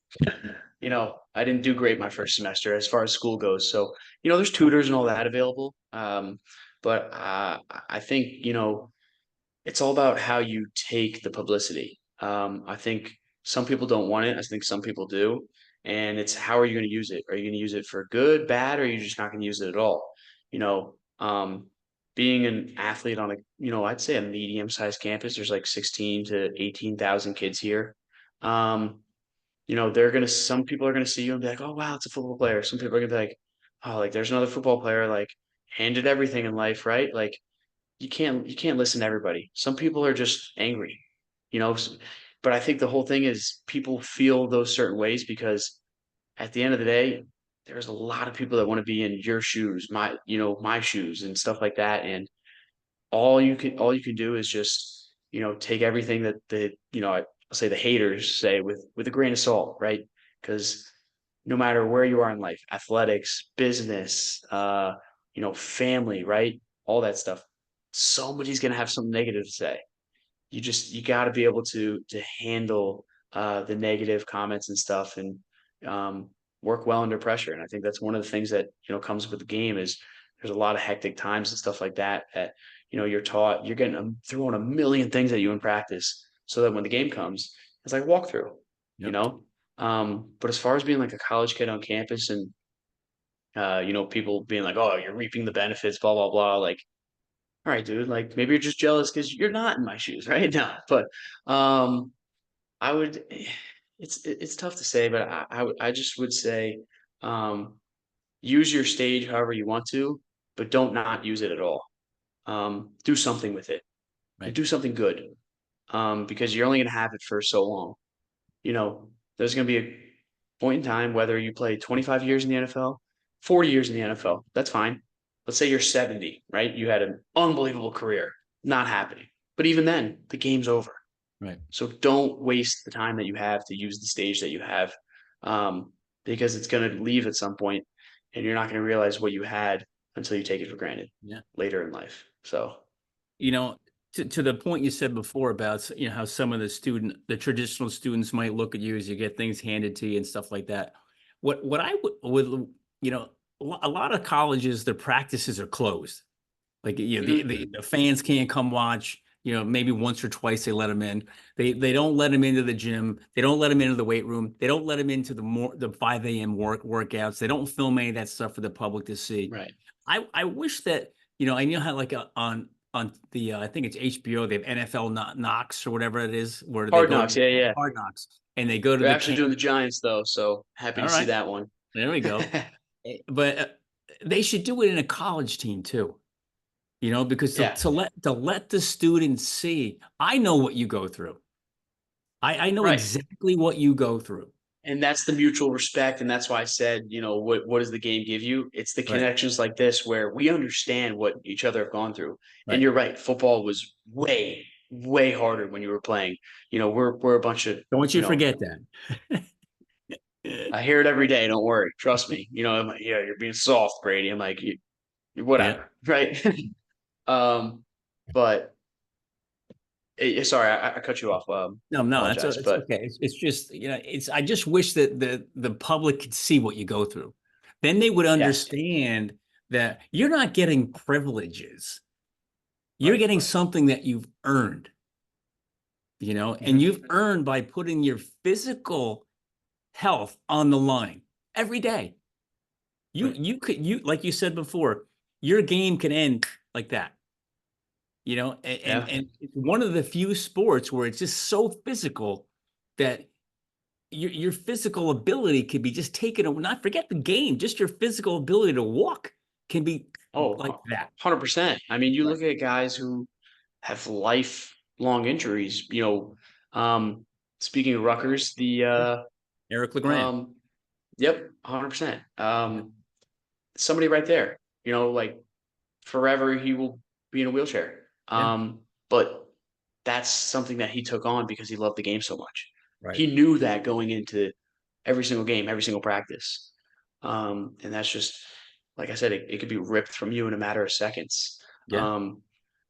I didn't do great my first semester as far as school goes. So, there's tutors and all that available. But I think, it's all about how you take the publicity. I think some people don't want it. I think some people do. And it's how are you going to use it? Are you going to use it for good, bad, or are you just not going to use it at all? You know, um, Being an athlete on I'd say a medium-sized campus, there's like 16 to 18,000 kids here. Um, some people are gonna see you and be like, oh wow, it's a football player. Some people are gonna be like, oh, like there's another football player, like handed everything in life, right? Like you can't listen to everybody. Some people are just angry, you know. But I think the whole thing is people feel those certain ways because at the end of the day, there's a lot of people that want to be in your shoes, my shoes and stuff like that. And all you can do is just take everything that I'll say the haters say with a grain of salt, right? Because no matter where you are in life, athletics, business, family, right? All that stuff. Somebody's gonna have something negative to say. You got to be able to handle the negative comments and stuff, and um, work well under pressure. And I think that's one of the things that comes with the game is there's a lot of hectic times and stuff like that you're taught, you're getting throwing a million things at you in practice, so that when the game comes, it's like walkthrough, you Yep. know. But as far as being like a college kid on campus and people being like, "Oh, you're reaping the benefits," blah blah blah. Like, all right, dude. Like, maybe you're just jealous because you're not in my shoes, right? No, but um, I would. It's tough to say, but I just would say, um, use your stage however you want to, but don't not use it at all. Do something with it and Right. do something good. Because you're only going to have it for so long. There's going to be a point in time, whether you play 25 years in the NFL, 40 years in the NFL, that's fine. Let's say you're 70, right? You had an unbelievable career, not happening. But even then, the game's over. Right. So don't waste the time that you have to use the stage that you have, um, because it's going to leave at some point and you're not going to realize what you had until you take it for granted Yeah. later in life. So, You know, to the point you said before about, how some of the traditional students might look at you as you get things handed to you and stuff like that. What I would, a lot of colleges, their practices are closed. Like, mhm, the fans can't come watch, maybe once or twice they let them in. They don't let them into the gym. They don't let them into the weight room. They don't let them into the 5 a.m. workouts. They don't film any of that stuff for the public to see. right. I wish that, I know how, like, on the I think it's HBO, they have NFL Knocks or whatever it is, where they Hard go to Knocks. Yeah, yeah. Hard Knocks and they go to They're the actually camp. doing the Giants though, so happy to All see right, that one. there we go. But they should do it in a college team too. Because to, Yeah. to let to let the students see, I know what you go through. I know Right. exactly what you go through. And that's the mutual respect. And that's why I said, what does the game give you? It's the Right, connections like this where we understand what each other have gone through. And right. you're right, football was way, way harder when you were playing. We're a bunch of, Don't want you you to know, forget that. I hear it every day. Don't worry. Trust me. I'm like, yeah, you're being soft, Brady. I'm like, Yeah. whatever. Right. um, but sorry, I cut you off. No, no, Apologize, it's but okay. It's just, I just wish that the public could see what you go through. Then they would yes, understand that you're not getting privileges. You're right. getting something that you've earned, and Mhm. you've earned by putting your physical health on the line every day. You Right. you could you like you said before, your game can end like that. Yeah. And it's one of the few sports where it's just so physical that your physical ability could be just taken away. Not forget the game, just your physical ability to walk can be Oh, like that. 100%. I mean, you Right. look at guys who have lifelong injuries. Speaking of Rutgers, Yeah. Eric LeGrand. um, yep, 100%. Yeah. Somebody right there. Like forever he will be in a wheelchair. Yeah. But that's something that he took on because he loved the game so much. Right. He knew that going into every single game, every single practice. And that's just, like I said, it could be ripped from you in a matter of seconds. Yeah. Um,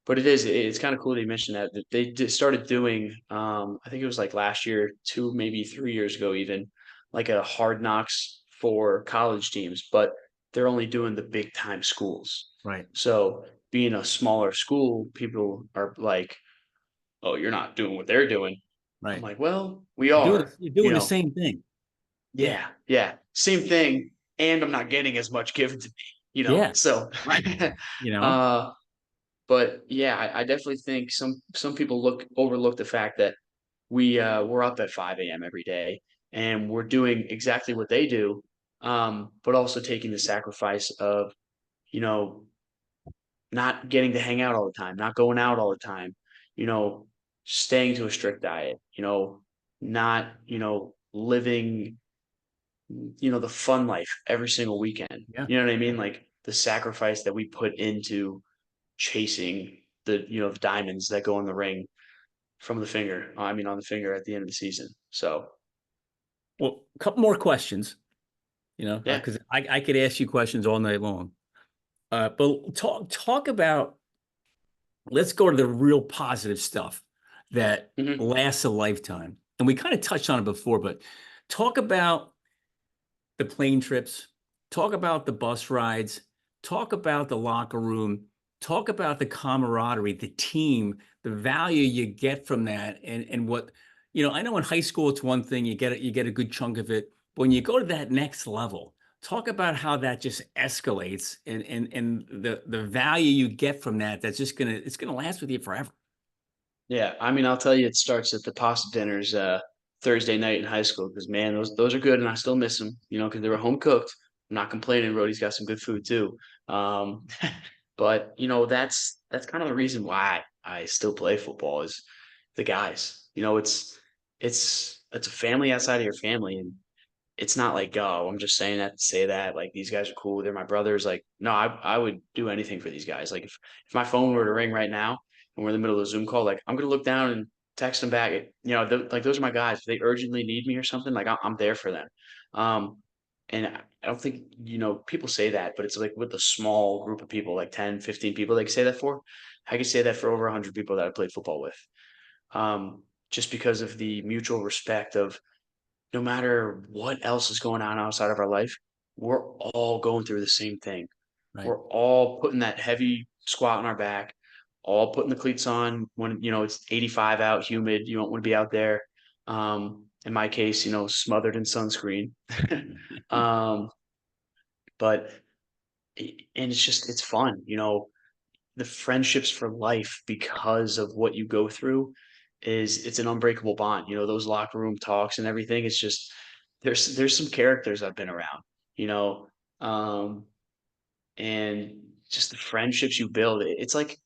but it's kind of cool that you mentioned that they started doing, I think it was like last year, 2, maybe 3 years ago, even like a hard knocks for college teams, but they're only doing the big time schools. Right. So being a smaller school, people are like, oh, you're not doing what they're doing. I'm Right. like, well, we are, You're doing the same thing. Yeah. yeah, yeah, same thing. And I'm not getting as much given to me. Yeah. So, Right. You know? uh, but yeah, I definitely think some people overlook the fact that we're up at 5 a.m. every day and we're doing exactly what they do, but also taking the sacrifice of, you know, not getting to hang out all the time, not going out all the time, you know, staying to a strict diet, not, living, the fun life every single weekend. Yeah. You know what I mean? Like the sacrifice that we put into chasing the diamonds that go in the ring from the finger. I mean, on the finger at the end of the season. So Well, a couple more questions, yeah. because I could ask you questions all night long. But talk about, let's go to the real positive stuff that Hmm. lasts a lifetime. And we kind of touched on it before, but talk about the plane trips, talk about the bus rides, talk about the locker room. Talk about the camaraderie, the team, the value you get from that, and what I know in high school it's one thing, you get a good chunk of it. But when you go to that next level, talk about how that just escalates and the value you get from that. That's just it's gonna last with you forever. Yeah, I mean, I'll tell you, it starts at the pasta dinners Thursday night in high school because man, those are good, and I still miss them. You know, because they were home cooked. I'm not complaining. Rhodey's got some good food too. Um, but you know, that's kind of the reason why I still play football is the guys. You know, it's a family outside of your family, and it's not like, oh, I'm just saying that to say that. Like these guys are cool. They're my brothers. Like, no, I would do anything for these guys. Like if my phone were to ring right now and we're in the middle of a Zoom call, like I'm gonna look down and text them back. You know, like those are my guys. If they urgently need me or something, like I'm there for them. Um, and I don't think, you know, people say that, but it's like with a small group of people, like 10, 15 people, they can say that for. I could say that for over 100 people that I played football with. Just because of the mutual respect of no matter what else is going on outside of our life, we're all going through the same thing. Right. We're all putting that heavy squat on our back, all putting the cleats on when, you know, it's 85 out, humid, you don't want to be out there. In my case, you know, smothered in sunscreen. um, but and it's just it's fun, you know, the friendships for life because of what you go through is it's an unbreakable bond. You know, those locker room talks and everything. It's just there's some characters I've been around, you know, um, and just the friendships you build. It's like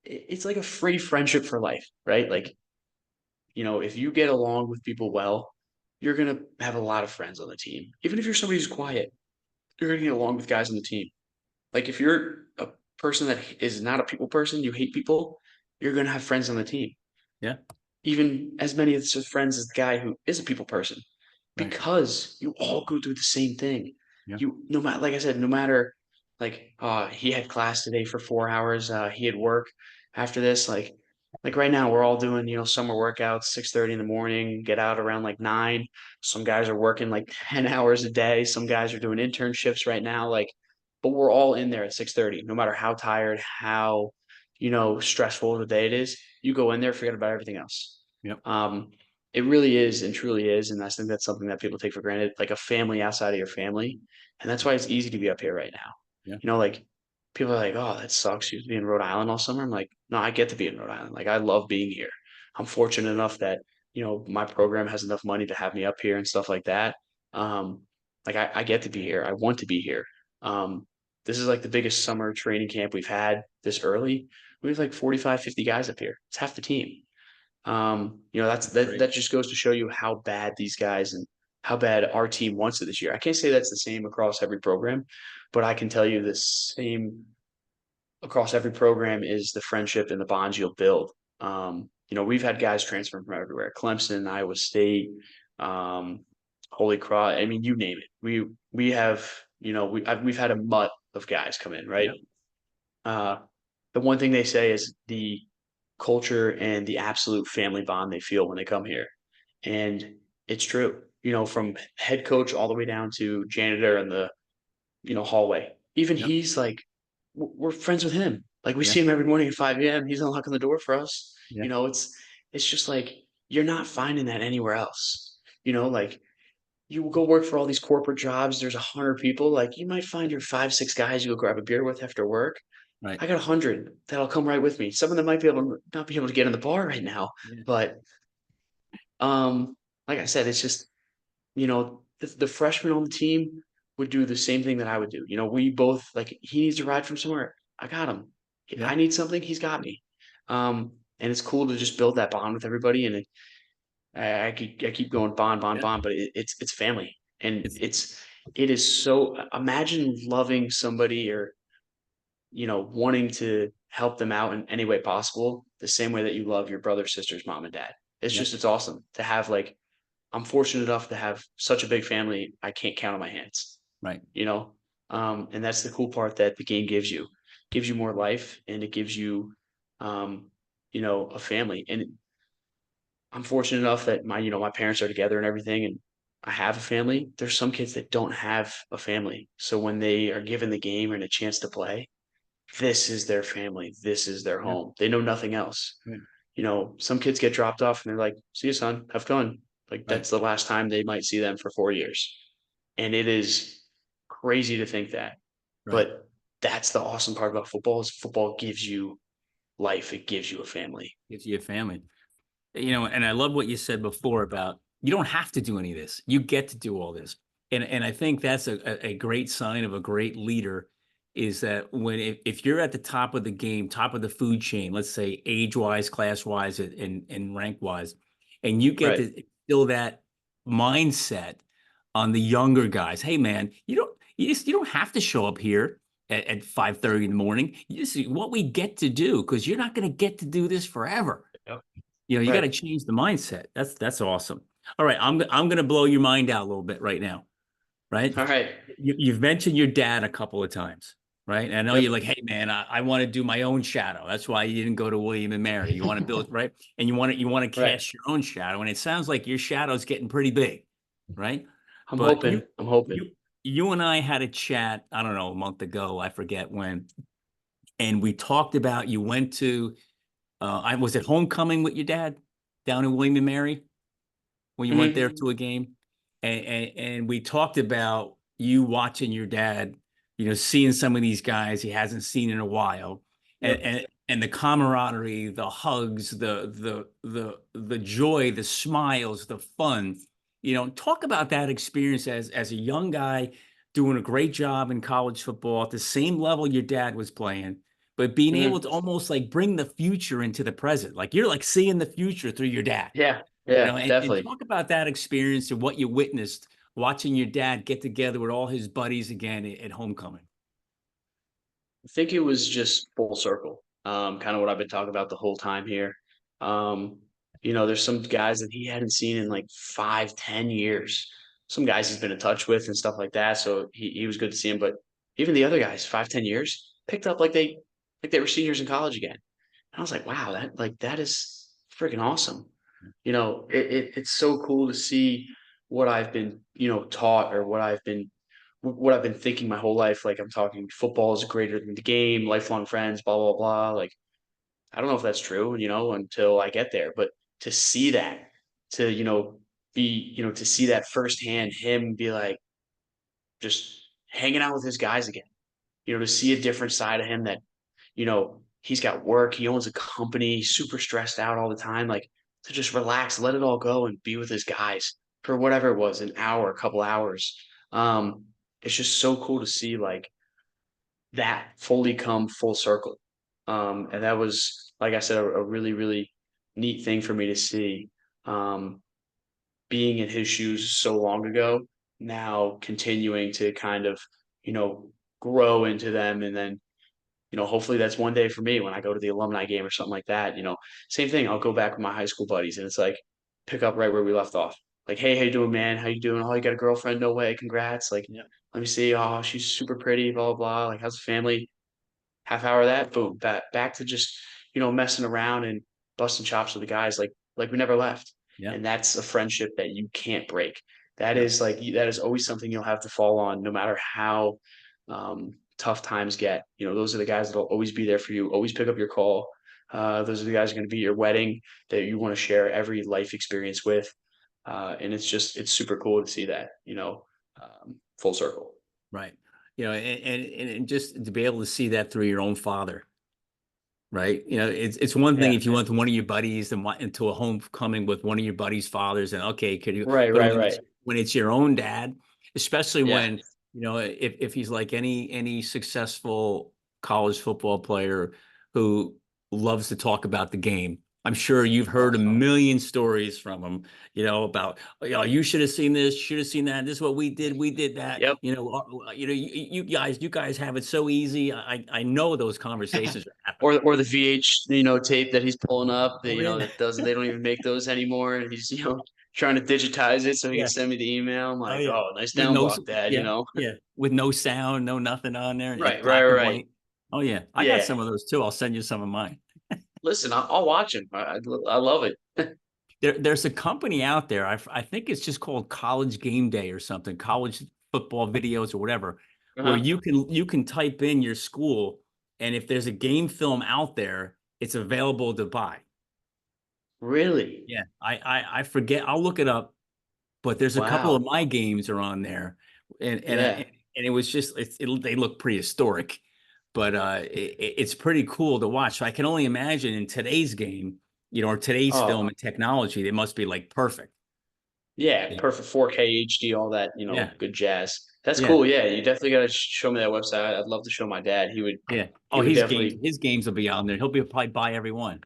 a free friendship for life, right? Like, you know, if you get along with people well, you're gonna have a lot of friends on the team. Even if you're somebody who's quiet, you're gonna get along with guys on the team. Like if you're a person that is not a people person, you hate people, you're gonna have friends on the team. Yeah. Even as many of his friends as the guy who is a people person, Right. because you all go through the same thing. Yeah. You no matter like I said, no matter like he had class today for 4 hours, he had work after this, like right now we're all doing, you know, summer workouts, 6:30 in the morning, get out around like 9. Some guys are working like 10 hours a day, some guys are doing internships right now, like but we're all in there at 6:30, no matter how tired, how you know, stressful of the day it is, you go in there, forget about everything else. Yep. Um, it really is and truly is, and I think that's something that people take for granted, like a family outside of your family, and that's why it's easy to be up here right now. Yeah. You know, like people are like, "Oh, that sucks. You to be in Rhode Island all summer." I'm like, "No, I get to be in Rhode Island. Like, I love being here. I'm fortunate enough that you know my program has enough money to have me up here and stuff like that. Um, like I get to be here. I want to be here. Um, this is like the biggest summer training camp we've had this early. We have like 45, 50 guys up here. It's half the team. You know, that Great. just goes to show you how bad these guys and how bad our team wants it this year. I can't say that's the same across every program, but I can tell you the same across every program is the friendship and the bonds you'll build. You know, we've had guys transfer from everywhere, Clemson, Iowa State, um, Holy Cross. I mean, you name it. We have, you know, we've had a mutt of guys come in, right? Yep. Uh, the one thing they say is the culture and the absolute family bond they feel when they come here. And it's true, you know, from head coach all the way down to janitor in the, you know, hallway. Even Yep. he's like, we're friends with him. Like we Yeah. see him every morning at 5 a.m. He's unlocking the door for us. Yeah. You know, it's just like you're not finding that anywhere else. You know, like you go work for all these corporate jobs, there's 100 people. Like you might find your 5, 6 guys you go grab a beer with after work. Right. I got 100 that'll come right with me. Some of them might be able to not be able to get in the bar right now, Yeah. but like I said, it's just you know the freshman on the team would do the same thing that I would do. You know, we both like he needs to ride from somewhere. I got him. Yeah. I need something. He's got me. And it's cool to just build that bond with everybody. And I keep going bond, bond, Yeah. bond, but it's family, and It's it is so. Imagine loving somebody or you know, wanting to help them out in any way possible, the same way that you love your brother, sisters, mom, and dad. It's yeah. just, it's awesome to have like, I'm fortunate enough to have such a big family. I can't count on my hands, Right. you know? And that's the cool part that the game gives you more life and it gives you, um, you know, a family. And I'm fortunate enough that my, you know, my parents are together and everything. And I have a family. There's some kids that don't have a family. So when they are given the game and a chance to play, this is their family. This is their Yeah. home. They know nothing else. Right. Some kids get dropped off and they're like, see you, son, have fun. Like Right. that's the last time they might see them for 4 years. And it is crazy to think that. Right. But that's the awesome part about football is football gives you life. It gives you a family. Gives you a family. And I love what you said before about you don't have to do any of this. You get to do all this. And I think that's a great sign of a great leader is that when if you're at the top of the game, top of the food chain, let's say age wise, class wise, and rank wise, and you get Right. to instill that mindset on the younger guys. Hey man, you don't have to show up here at 5:30 in the morning. You just what we get to do because you're not going to get to do this forever. Yep. You got Right. to change the mindset. That's awesome. All right, I'm going to blow your mind out a little bit right now. Right? All right. You've mentioned your dad a couple of times, right? And I know Yep. you're like, hey man, I want to do my own shadow. That's why you didn't go to William and Mary. You want to build right, and you want to Right. cast your own shadow. And it sounds like your shadow's getting pretty big, right? I'm But hoping. I'm hoping. you and I had a chat. I don't know a month ago. I forget when, and we talked about you went to. I was at homecoming with your dad down in William and Mary when you went there Mhm. to a game, and we talked about you watching your dad, seeing some of these guys he hasn't seen in a while, and Yep. and the camaraderie, the hugs, the joy, the smiles, the fun. Talk about that experience as a young guy doing a great job in college football at the same level your dad was playing, but being able Mhm. to almost like bring the future into the present. Like you're like seeing the future through your dad Yeah. Yeah. and Definitely. talk about that experience and what you witnessed watching your dad get together with all his buddies again at homecoming. I think it was just full circle. Kind of what I've been talking about the whole time here. Um, there's some guys that he hadn't seen in like 5, 10 years. Some guys he's been in touch with and stuff like that. So he was good to see him. But even the other guys, 5, 10 years, picked up like they were seniors in college again. And I was like, wow, that is freaking awesome. It's so cool to see what I've been, taught or what I've been thinking my whole life. Like I'm talking football is greater than the game, lifelong friends, blah, blah, blah. Like, I don't know if that's true, until I get there, but to see that, to, to see that firsthand, him be like just hanging out with his guys again, to see a different side of him that, he's got work, he owns a company, he's super stressed out all the time, like to just relax, let it all go and be with his guys for whatever it was, an hour, a couple hours. Um, it's just so cool to see like that fully come full circle. And that was, like I said, a really, really neat thing for me to see. Um, being in his shoes so long ago, now continuing to kind of, you know, grow into them. And then, hopefully that's one day for me when I go to the alumni game or something like that. Same thing. I'll go back with my high school buddies and it's like pick up right where we left off. Like, hey, how you doing, man? How you doing? Oh, you got a girlfriend? No way. Congrats. Like, Yeah. let me see. Oh, she's super pretty, blah, blah, blah. Like, how's the family? Half hour of that, boom, back to just messing around and busting chops with the guys like we never left. Yeah. And that's a friendship that you can't break. That Yeah. is that is always something you'll have to fall on, no matter how tough times get. Those are the guys that'll always be there for you. Always pick up your call. Those are the guys who are going to be at your wedding that you want to share every life experience with. And it's super cool to see that full circle. Right. And just to be able to see that through your own father, right? It's one thing Yeah. if you went to one of your buddies and went into a homecoming with one of your buddies' fathers, and okay, could you? Right. But Right. when Right. it's your own dad, especially Yeah. when if he's like any successful college football player who loves to talk about the game. I'm sure you've heard a million stories from him, about you should have seen this, should have seen that. This is what we did that. Yep. You guys have it so easy. I know those conversations are happening. Or the VH, tape that he's pulling up that, Oh yeah, that doesn't they don't even make those anymore. And he's, trying to digitize it so he can yeah, send me the email. I'm oh like, yeah. oh, nice With no, down block, Dad. yeah, yeah, with no sound, no nothing on there, Right, right, black and right. white. Oh yeah, I got Yeah. some of those too. I'll send you some of mine. Listen, I'll watch him. I love it. There's a company out there. I think it's just called College Game Day or something, college football videos or whatever, where Uh-huh. you can type in your school And if there's a game film out there, it's available to buy. Really? Yeah, I forget. I'll look it up, but there's a couple of Wow. my games are on there, Yeah. and it was just they look prehistoric, but it's pretty cool to watch. So I can only imagine in today's game, or today's film Oh, and technology, they must be like perfect. yeah. Yeah, Perfect 4K HD, all that, yeah, good jazz. That's yeah. cool. Yeah, you definitely got to show me that website. I'd love to show my dad. Yeah. He Oh, would definitely, his games will be on there. He'll be probably buy every one.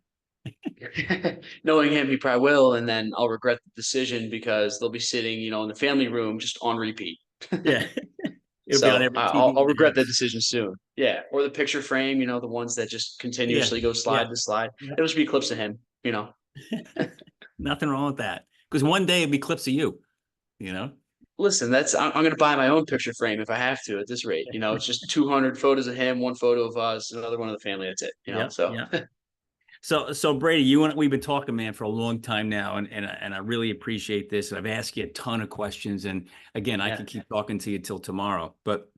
knowing him, he probably will, and then I'll regret the decision because they'll be sitting, in the family room just on repeat. Yeah, it'll be on So every I'll, TV I'll in the regret that house. decision soon. Yeah, or the picture frame, the ones that just Yeah, continuously go yeah, slide to slide. yeah. It'll just be clips of him. Nothing wrong with that. Because one day it'll be clips of you. You know. Listen, I'm going to buy my own picture frame if I have to at this rate. It's just 200 photos of him, one photo of us, another one of the family. That's it. Yep. So Yeah. So Brady, you and we've been talking, man, for a long time now, and I really appreciate this. I've asked you a ton of questions, and again, I yeah. can keep talking to you till tomorrow. But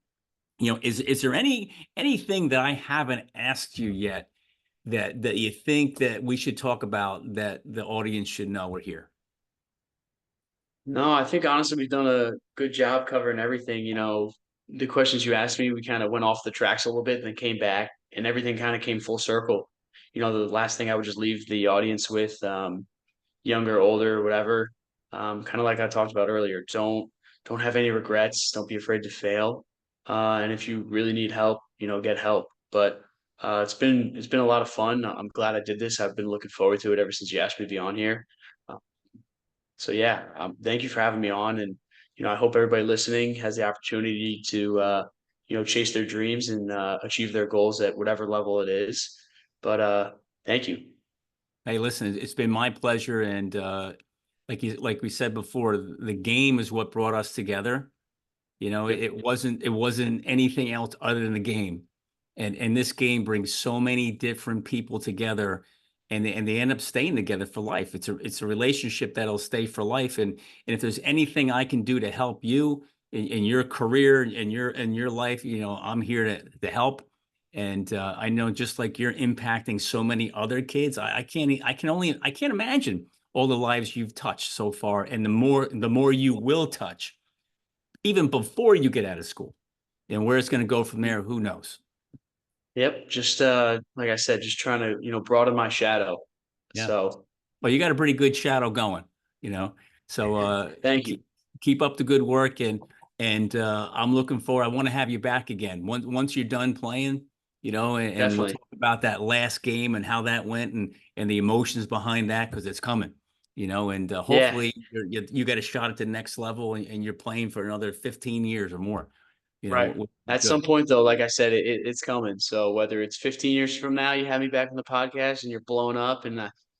is there anything that I haven't asked you yet that you think that we should talk about that the audience should know we're here? No, I think honestly we've done a good job covering everything. The questions you asked me, we kind of went off the tracks a little bit and then came back, and everything kind of came full circle. The last thing I would just leave the audience with, younger, older, whatever, kind of like I talked about earlier. Don't have any regrets. Don't be afraid to fail. And if you really need help, get help. But it's been a lot of fun. I'm glad I did this. I've been looking forward to it ever since you asked me to be on here. So yeah, thank you for having me on, and I hope everybody listening has the opportunity to chase their dreams and achieve their goals at whatever level it is. But thank you. Hey, listen, it's been my pleasure, and like we said before, the game is what brought us together. Yep. It wasn't anything else other than the game. And this game brings so many different people together, and they end up staying together for life. It's a relationship that'll stay for life. And if there's anything I can do to help you in your career and your life, I'm here to help. And I know just like you're impacting so many other kids, I can't imagine all the lives you've touched so far, and the more you will touch even before you get out of school. And where it's going to go from there, who knows? Yep. Just like I said, just trying to broaden my shadow. Yeah. So Well, you got a pretty good shadow going, you know. So thank you. keep up the good work, and I'm looking forward. I want to have you back again once you're done playing, and we'll Definitely. talk about that last game and how that went and the emotions behind that because it's coming, and Yeah. hopefully you got a shot at the next level and you're playing for another 15 years or more, Right. which is At some good. point, though, like I said, it's coming. So whether it's 15 years from now, you have me back on the podcast and you're blowing up, and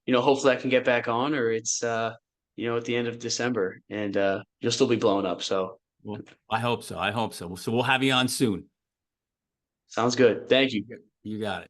hopefully I can get back on, or it's at the end of December and you'll still be blowing up. So Well, I hope so. I hope so. So we'll have you on soon. sounds good. Thank you. You got it.